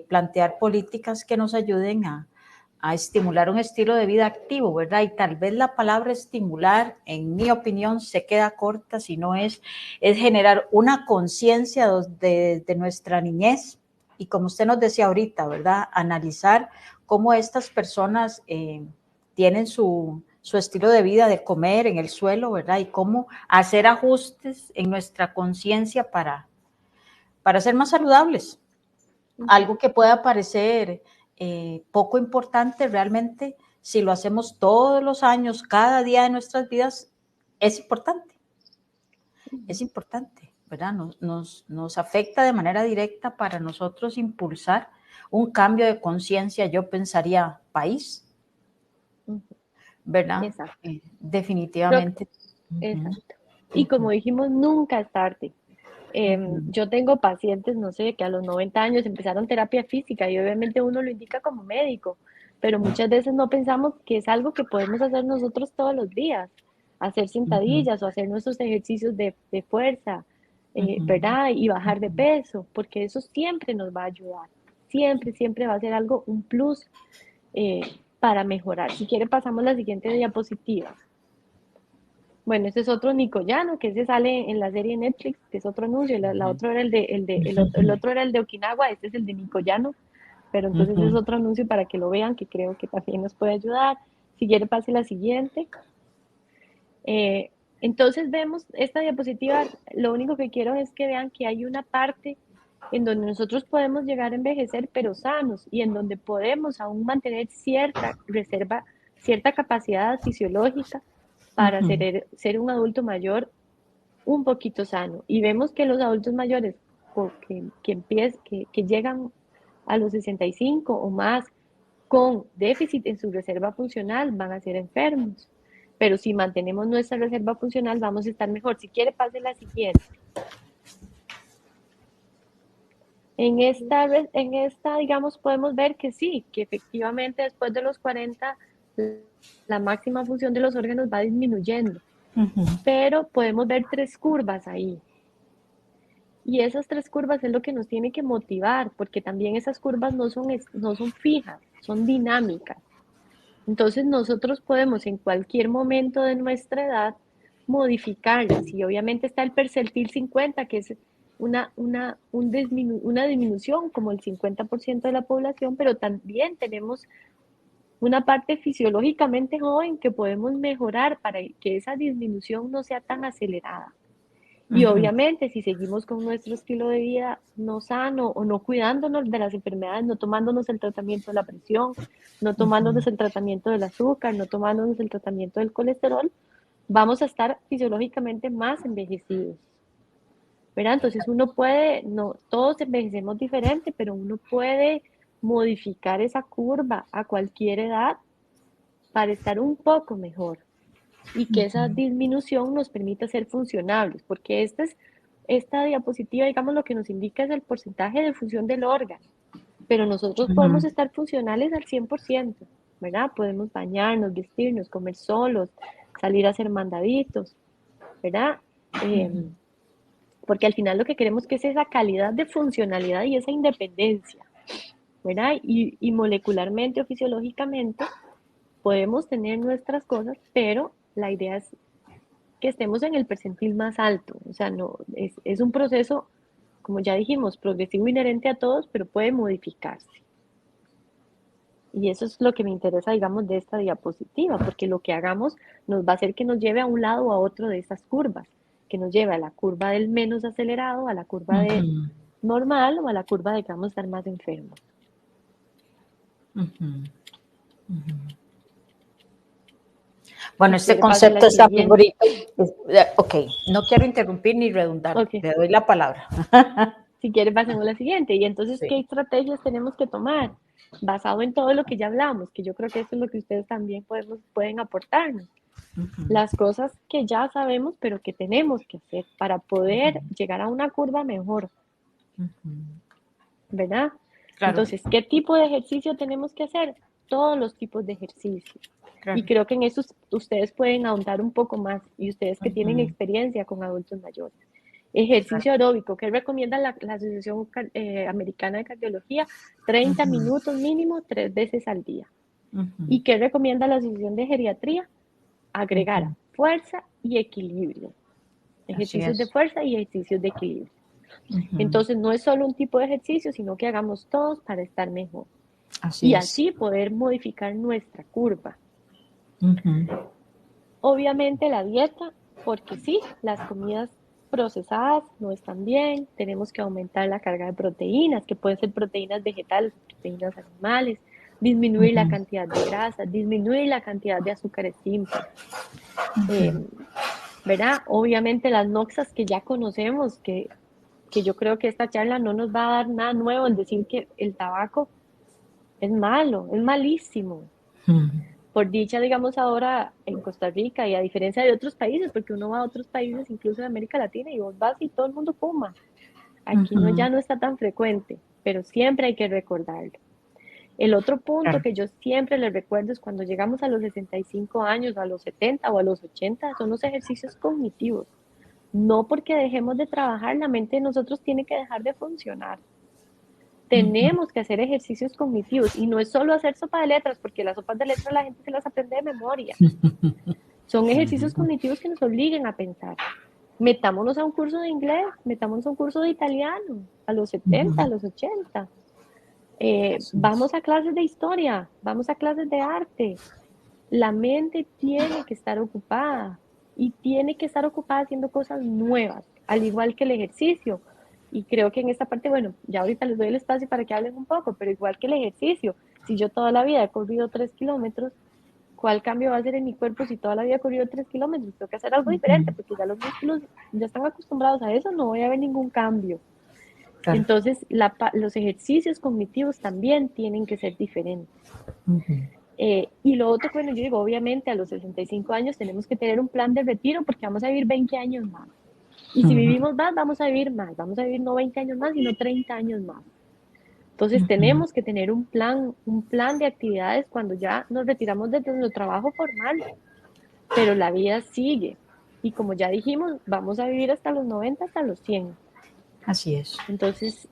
B: plantear políticas que nos ayuden a estimular un estilo de vida activo, ¿verdad? Y tal vez la palabra estimular, en mi opinión, se queda corta, si no es generar una conciencia de nuestra niñez y como usted nos decía ahorita, ¿verdad? Analizar cómo estas personas tienen su estilo de vida de comer en el suelo, ¿verdad? Y cómo hacer ajustes en nuestra conciencia para ser más algo que pueda parecer poco importante realmente si lo hacemos todos los años, cada día de nuestras vidas, es importante. Es importante, ¿verdad? Nos afecta de manera directa para nosotros impulsar un cambio de conciencia, yo pensaría, país, ¿verdad?
D: Exacto.
B: Definitivamente.
D: Exacto. Y como dijimos, nunca es tarde. Yo tengo pacientes, no sé, que a los 90 años empezaron terapia física y obviamente uno lo indica como médico, pero muchas veces no pensamos que es algo que podemos hacer nosotros todos los días, hacer sentadillas o hacer nuestros ejercicios de fuerza, ¿verdad? Y bajar de peso, porque eso siempre nos va a ayudar, siempre va a ser algo, un plus para mejorar. Si quiere pasamos a la siguiente diapositiva. Bueno, este es otro Nicoyano, que ese sale en la serie Netflix, que es otro anuncio. La otro era el otro era el de Okinawa, este es el de Nicoyano. Pero entonces es otro anuncio para que lo vean, que creo que también nos puede ayudar. Si quiere, pase la siguiente. Entonces vemos esta diapositiva, lo único que quiero es que vean que hay una parte en donde nosotros podemos llegar a envejecer, pero sanos, y en donde podemos aún mantener cierta reserva, cierta capacidad fisiológica para ser un adulto mayor un poquito sano. Y vemos que los adultos mayores que llegan a los 65 o más con déficit en su reserva funcional van a ser enfermos. Pero si mantenemos nuestra reserva funcional vamos a estar mejor. Si quiere, pase la siguiente. En esta, digamos, podemos ver que sí, que efectivamente después de los 40 la máxima función de los órganos va disminuyendo. Pero podemos ver 3 curvas ahí. Y esas 3 curvas es lo que nos tiene que motivar, porque también esas curvas no son fijas, son dinámicas. Entonces nosotros podemos en cualquier momento de nuestra edad modificarlas. Y obviamente está el percentil 50, que es una disminución como el 50% de la población, pero también tenemos una parte fisiológicamente joven que podemos mejorar para que esa disminución no sea tan acelerada. Y obviamente si seguimos con nuestro estilo de vida no sano o no cuidándonos de las enfermedades, no tomándonos el tratamiento de la presión, no tomándonos el tratamiento del azúcar, no tomándonos el tratamiento del colesterol, vamos a estar fisiológicamente más envejecidos. ¿Verdad? Entonces uno puede, no todos envejecemos diferente, pero uno puede modificar esa curva a cualquier edad para estar un poco mejor y que esa disminución nos permita ser funcionables, porque esta diapositiva, digamos, lo que nos indica es el porcentaje de función del órgano, pero nosotros podemos estar funcionales al 100%, ¿verdad? Podemos bañarnos, vestirnos, comer solos, salir a hacer mandaditos, ¿verdad? Porque al final lo que queremos que es esa calidad de funcionalidad y esa independencia, ¿verdad? Y molecularmente o fisiológicamente podemos tener nuestras cosas, pero la idea es que estemos en el percentil más alto. O sea, no, es un proceso, como ya dijimos, progresivo inherente a todos, pero puede modificarse. Y eso es lo que me interesa, digamos, de esta diapositiva, porque lo que hagamos nos va a hacer que nos lleve a un lado o a otro de estas curvas, que nos lleve a la curva del menos acelerado, a la curva de normal o a la curva de que vamos a estar más enfermos.
B: Bueno, este concepto está muy bonito. Ok, no quiero interrumpir ni redundar, okay. Le doy la palabra.
D: Si quieres, pasemos a la siguiente. Y entonces, ¿qué estrategias tenemos que tomar? Basado en todo lo que ya hablamos, que yo creo que eso es lo que ustedes también pueden aportarnos. Las cosas que ya sabemos, pero que tenemos que hacer para poder llegar a una curva mejor. ¿Verdad? Claro. Entonces, ¿qué tipo de ejercicio tenemos que hacer? Todos los tipos de ejercicios. Claro. Y creo que en eso ustedes pueden ahondar un poco más, y ustedes que tienen experiencia con adultos mayores. Ejercicio aeróbico, que recomienda la Asociación Americana de Cardiología, 30 minutos mínimo 3 veces al día. ¿Y qué recomienda la Asociación de Geriatría? Agregar fuerza y equilibrio. Ejercicios de fuerza y ejercicios de equilibrio. Entonces, no es solo un tipo de ejercicio, sino que hagamos todos para estar mejor. Así poder modificar nuestra curva. Obviamente la dieta, porque sí, las comidas procesadas no están bien, tenemos que aumentar la carga de proteínas, que pueden ser proteínas vegetales, proteínas animales, disminuir la cantidad de grasa, disminuir la cantidad de azúcares simples. ¿Verdad? Obviamente las noxas que ya conocemos, que yo creo que esta charla no nos va a dar nada nuevo en decir que el tabaco es malo, es malísimo. Por dicha, digamos ahora en Costa Rica y a diferencia de otros países, porque uno va a otros países, incluso de América Latina, y vos vas y todo el mundo fuma. Aquí ya no está tan frecuente, pero siempre hay que recordarlo. El otro punto que yo siempre les recuerdo es cuando llegamos a los 65 años, a los 70 o a los 80, son los ejercicios cognitivos. No porque dejemos de trabajar, la mente de nosotros tiene que dejar de funcionar. Tenemos que hacer ejercicios cognitivos y no es solo hacer sopa de letras, porque las sopas de letras la gente se las aprende de memoria. Son ejercicios cognitivos que nos obliguen a pensar. Metámonos a un curso de inglés, metámonos a un curso de italiano, a los 70, a los 80. Vamos a clases de historia, vamos a clases de arte. La mente tiene que estar ocupada y tiene que estar ocupada haciendo cosas nuevas, al igual que el ejercicio. Y creo que en esta parte, bueno, ya ahorita les doy el espacio para que hablen un poco, pero igual que el ejercicio, si yo toda la vida he corrido 3 kilómetros, ¿cuál cambio va a hacer en mi cuerpo si toda la vida he corrido 3 kilómetros? Tengo que hacer algo diferente, porque ya los músculos ya están acostumbrados a eso, no voy a ver ningún cambio. Claro. Entonces, los ejercicios cognitivos también tienen que ser diferentes. Y lo otro, bueno, yo digo, obviamente a los 65 años tenemos que tener un plan de retiro porque vamos a vivir 20 años más. Y si vivimos más, vamos a vivir más. Vamos a vivir no 20 años más, sino 30 años más. Entonces, tenemos que tener un plan de actividades cuando ya nos retiramos de nuestro trabajo formal. Pero la vida sigue. Y como ya dijimos, vamos a vivir hasta los 90, hasta los 100.
B: Así es.
D: Entonces,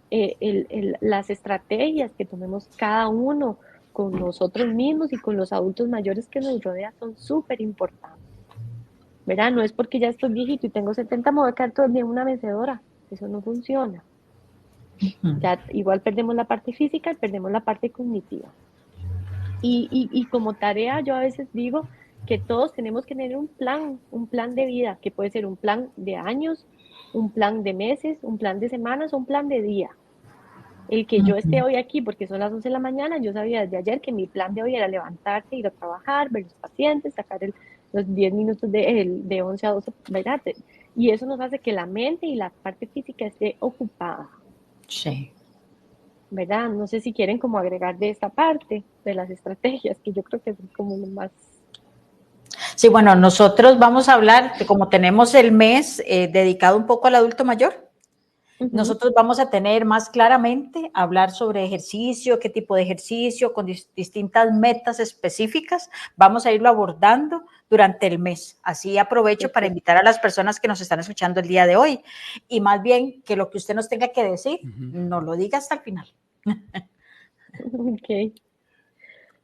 D: las estrategias que tomemos cada uno con nosotros mismos y con los adultos mayores que nos rodean son súper importantes. ¿Verdad? No es porque ya estoy viejito y tengo 70, me voy a quedar todo el día en una mecedora. Eso no funciona. Ya igual perdemos la parte física y perdemos la parte cognitiva. Y como tarea yo a veces digo que todos tenemos que tener un plan de vida, que puede ser un plan de años, un plan de meses, un plan de semanas o un plan de día. El que yo esté hoy aquí, porque son las 11 de la mañana, yo sabía desde ayer que mi plan de hoy era levantarse, ir a trabajar, ver los pacientes, sacar los 10 minutos de 11 a 12, ¿verdad? Y eso nos hace que la mente y la parte física esté ocupada.
B: Sí.
D: ¿Verdad? No sé si quieren como agregar de esta parte, de las estrategias, que yo creo que es como lo más...
B: Sí, bueno, nosotros vamos a hablar, de como tenemos el mes dedicado un poco al adulto mayor, nosotros vamos a tener más claramente hablar sobre ejercicio, qué tipo de ejercicio, con distintas metas específicas. Vamos a irlo abordando durante el mes. Así aprovecho para invitar a las personas que nos están escuchando el día de hoy. Y más bien que lo que usted nos tenga que decir, nos lo diga hasta el final.
D: Ok.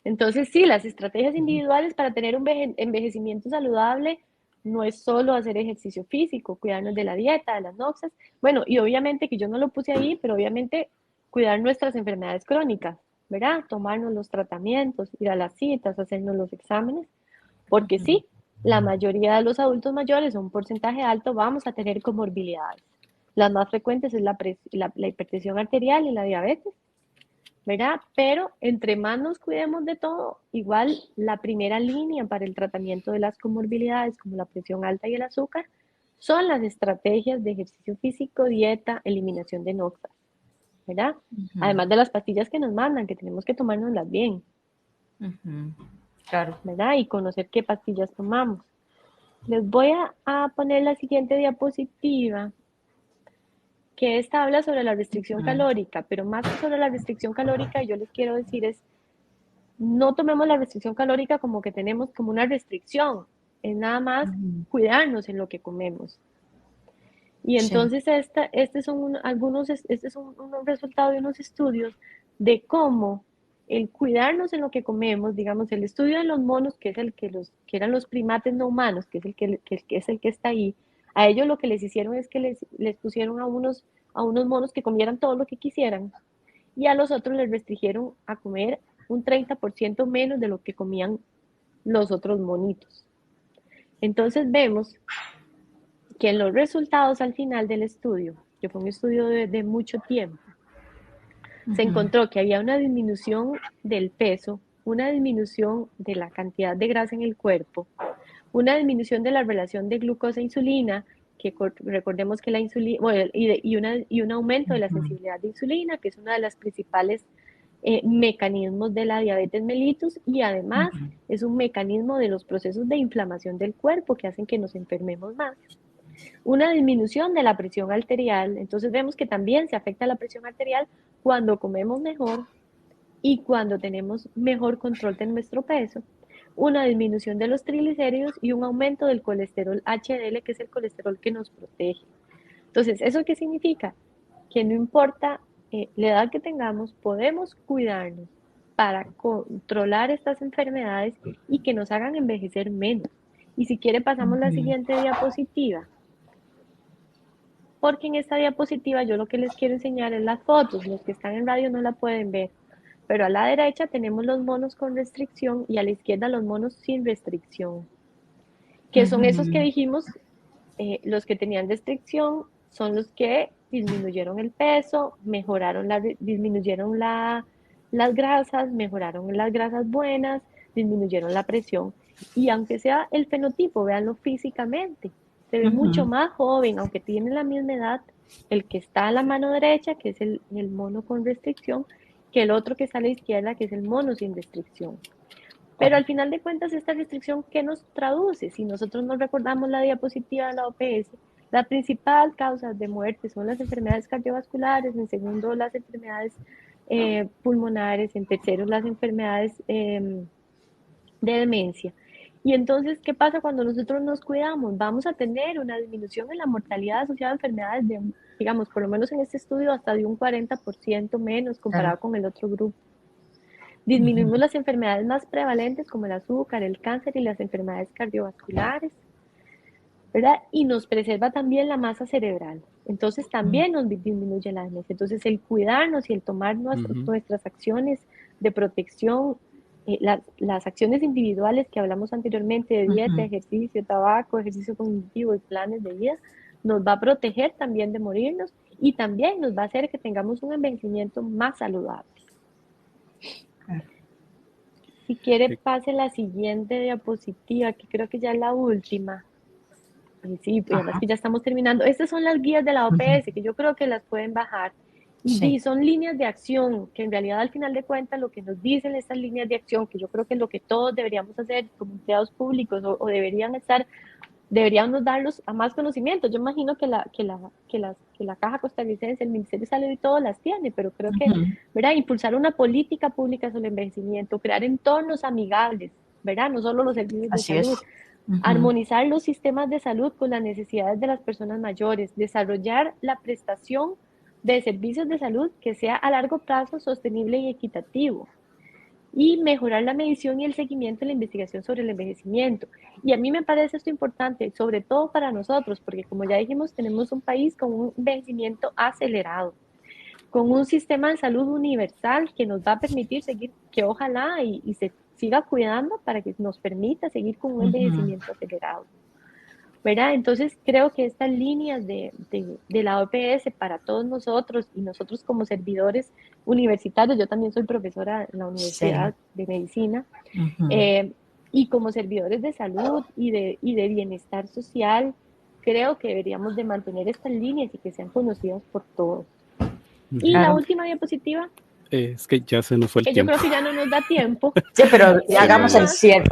D: Entonces, sí, las estrategias individuales para tener un envejecimiento saludable no es solo hacer ejercicio físico, cuidarnos de la dieta, de las noxas. Bueno, y obviamente que yo no lo puse ahí, pero obviamente cuidar nuestras enfermedades crónicas, ¿verdad? Tomarnos los tratamientos, ir a las citas, hacernos los exámenes, porque sí, la mayoría de los adultos mayores, un porcentaje alto, vamos a tener comorbilidades. Las más frecuentes es la hipertensión arterial y la diabetes, ¿verdad? Pero entre más nos cuidemos de todo, igual la primera línea para el tratamiento de las comorbilidades como la presión alta y el azúcar son las estrategias de ejercicio físico, dieta, eliminación de noxas, ¿verdad? Además de las pastillas que nos mandan, que tenemos que tomárnoslas bien,
B: claro,
D: ¿verdad? Y conocer qué pastillas tomamos. Les voy a poner la siguiente diapositiva, que esta habla sobre la restricción calórica, pero más que sobre la restricción calórica, yo les quiero decir es, no tomemos la restricción calórica como que tenemos como una restricción, es nada más cuidarnos en lo que comemos. Y entonces este es un resultado de unos estudios de cómo el cuidarnos en lo que comemos, digamos, el estudio de los monos, que es que eran los primates no humanos, que es el que está ahí, a ellos lo que les hicieron es que les pusieron a unos monos que comieran todo lo que quisieran y a los otros les restringieron a comer un 30% menos de lo que comían los otros monitos. Entonces vemos que en los resultados al final del estudio, que fue un estudio de mucho tiempo, se encontró que había una disminución del peso, una disminución de la cantidad de grasa en el cuerpo, una disminución de la relación de glucosa-insulina, que recordemos que la insulina, bueno, y un aumento de la sensibilidad de insulina, que es una de las principales mecanismos de la diabetes mellitus, y además es un mecanismo de los procesos de inflamación del cuerpo que hacen que nos enfermemos más. Una disminución de la presión arterial, entonces vemos que también se afecta la presión arterial cuando comemos mejor y cuando tenemos mejor control de nuestro peso. Una disminución de los triglicéridos y un aumento del colesterol HDL, que es el colesterol que nos protege. Entonces, ¿eso qué significa? Que no importa la edad que tengamos, podemos cuidarnos para controlar estas enfermedades y que nos hagan envejecer menos. Y si quiere pasamos la siguiente diapositiva. Porque en esta diapositiva yo lo que les quiero enseñar es las fotos. Los que están en radio no la pueden ver. Pero a la derecha tenemos los monos con restricción y a la izquierda los monos sin restricción. Que son esos que dijimos, los que tenían restricción son los que disminuyeron el peso, disminuyeron las grasas, mejoraron las grasas buenas, disminuyeron la presión. Y aunque sea el fenotipo, véanlo físicamente, se ve mucho más joven, aunque tiene la misma edad, el que está a la mano derecha, que es el mono con restricción, que el otro que está a la izquierda, que es el mono sin restricción. Pero al final de cuentas, esta restricción, ¿qué nos traduce? Si nosotros nos recordamos la diapositiva de la OPS, la principal causa de muerte son las enfermedades cardiovasculares, en segundo las enfermedades pulmonares, en tercero las enfermedades de demencia. Y entonces, ¿qué pasa cuando nosotros nos cuidamos? Vamos a tener una disminución en la mortalidad asociada a enfermedades de, digamos, por lo menos en este estudio, hasta de un 40% menos comparado con el otro grupo. Disminuimos las enfermedades más prevalentes como el azúcar, el cáncer y las enfermedades cardiovasculares, ¿verdad? Y nos preserva también la masa cerebral. Entonces también nos disminuye la demencia. Entonces el cuidarnos y el tomar nuestras acciones de protección, las acciones individuales que hablamos anteriormente de dieta, ejercicio, tabaco, ejercicio cognitivo y planes de vida, nos va a proteger también de morirnos y también nos va a hacer que tengamos un envejecimiento más saludable. Si quiere, pase la siguiente diapositiva, que creo que ya es la última. Sí, pues además que ya estamos terminando. Estas son las guías de la OPS, que yo creo que las pueden bajar. Y sí, son líneas de acción, que en realidad al final de cuentas lo que nos dicen estas líneas de acción, que yo creo que es lo que todos deberíamos hacer como empleados públicos o deberíamos darlos a más conocimiento. Yo imagino que la Caja Costarricense, el Ministerio de Salud y todo las tiene, pero creo que, ¿verdad? Impulsar una política pública sobre el envejecimiento, crear entornos amigables, ¿verdad? No solo los servicios de salud. Armonizar los sistemas de salud con las necesidades de las personas mayores, desarrollar la prestación de servicios de salud que sea a largo plazo sostenible y equitativo, y mejorar la medición y el seguimiento de la investigación sobre el envejecimiento. Y a mí me parece esto importante, sobre todo para nosotros, porque como ya dijimos, tenemos un país con un envejecimiento acelerado, con un sistema de salud universal que nos va a permitir seguir, que ojalá y se siga cuidando para que nos permita seguir con un envejecimiento acelerado, ¿verdad? Entonces creo que estas líneas de la OPS para todos nosotros y nosotros como servidores universitarios, yo también soy profesora en la Universidad de Medicina, y como servidores de salud y de bienestar social, creo que deberíamos de mantener estas líneas y que sean conocidas por todos. Y la última diapositiva.
C: Es que ya se nos fue el tiempo.
D: Yo creo que ya no nos da tiempo.
B: Sí, pero hagamos el cierre.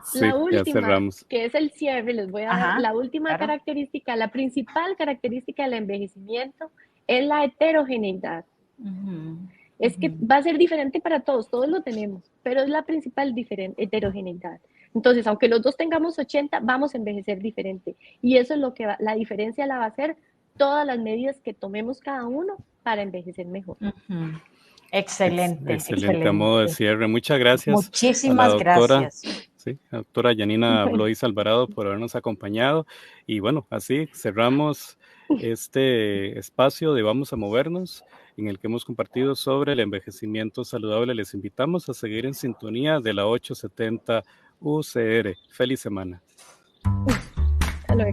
C: Sí,
D: la última,
C: ya cerramos.
D: que es el cierre, les voy a dar la última característica, la principal característica del envejecimiento es la heterogeneidad. Es que va a ser diferente para todos lo tenemos, pero es la principal heterogeneidad. Entonces, aunque los dos tengamos 80, vamos a envejecer diferente. Y eso es lo que la diferencia la va a hacer todas las medidas que tomemos cada uno para envejecer mejor.
B: Excelente.
C: Excelente modo de cierre. Muchas gracias.
B: Muchísimas gracias.
C: Sí, la doctora Yanina Blois Alvarado por habernos acompañado. Y bueno, así cerramos este espacio de Vamos a Movernos, en el que hemos compartido sobre el envejecimiento saludable. Les invitamos a seguir en sintonía de la 870 UCR. Feliz semana.
D: Hasta luego.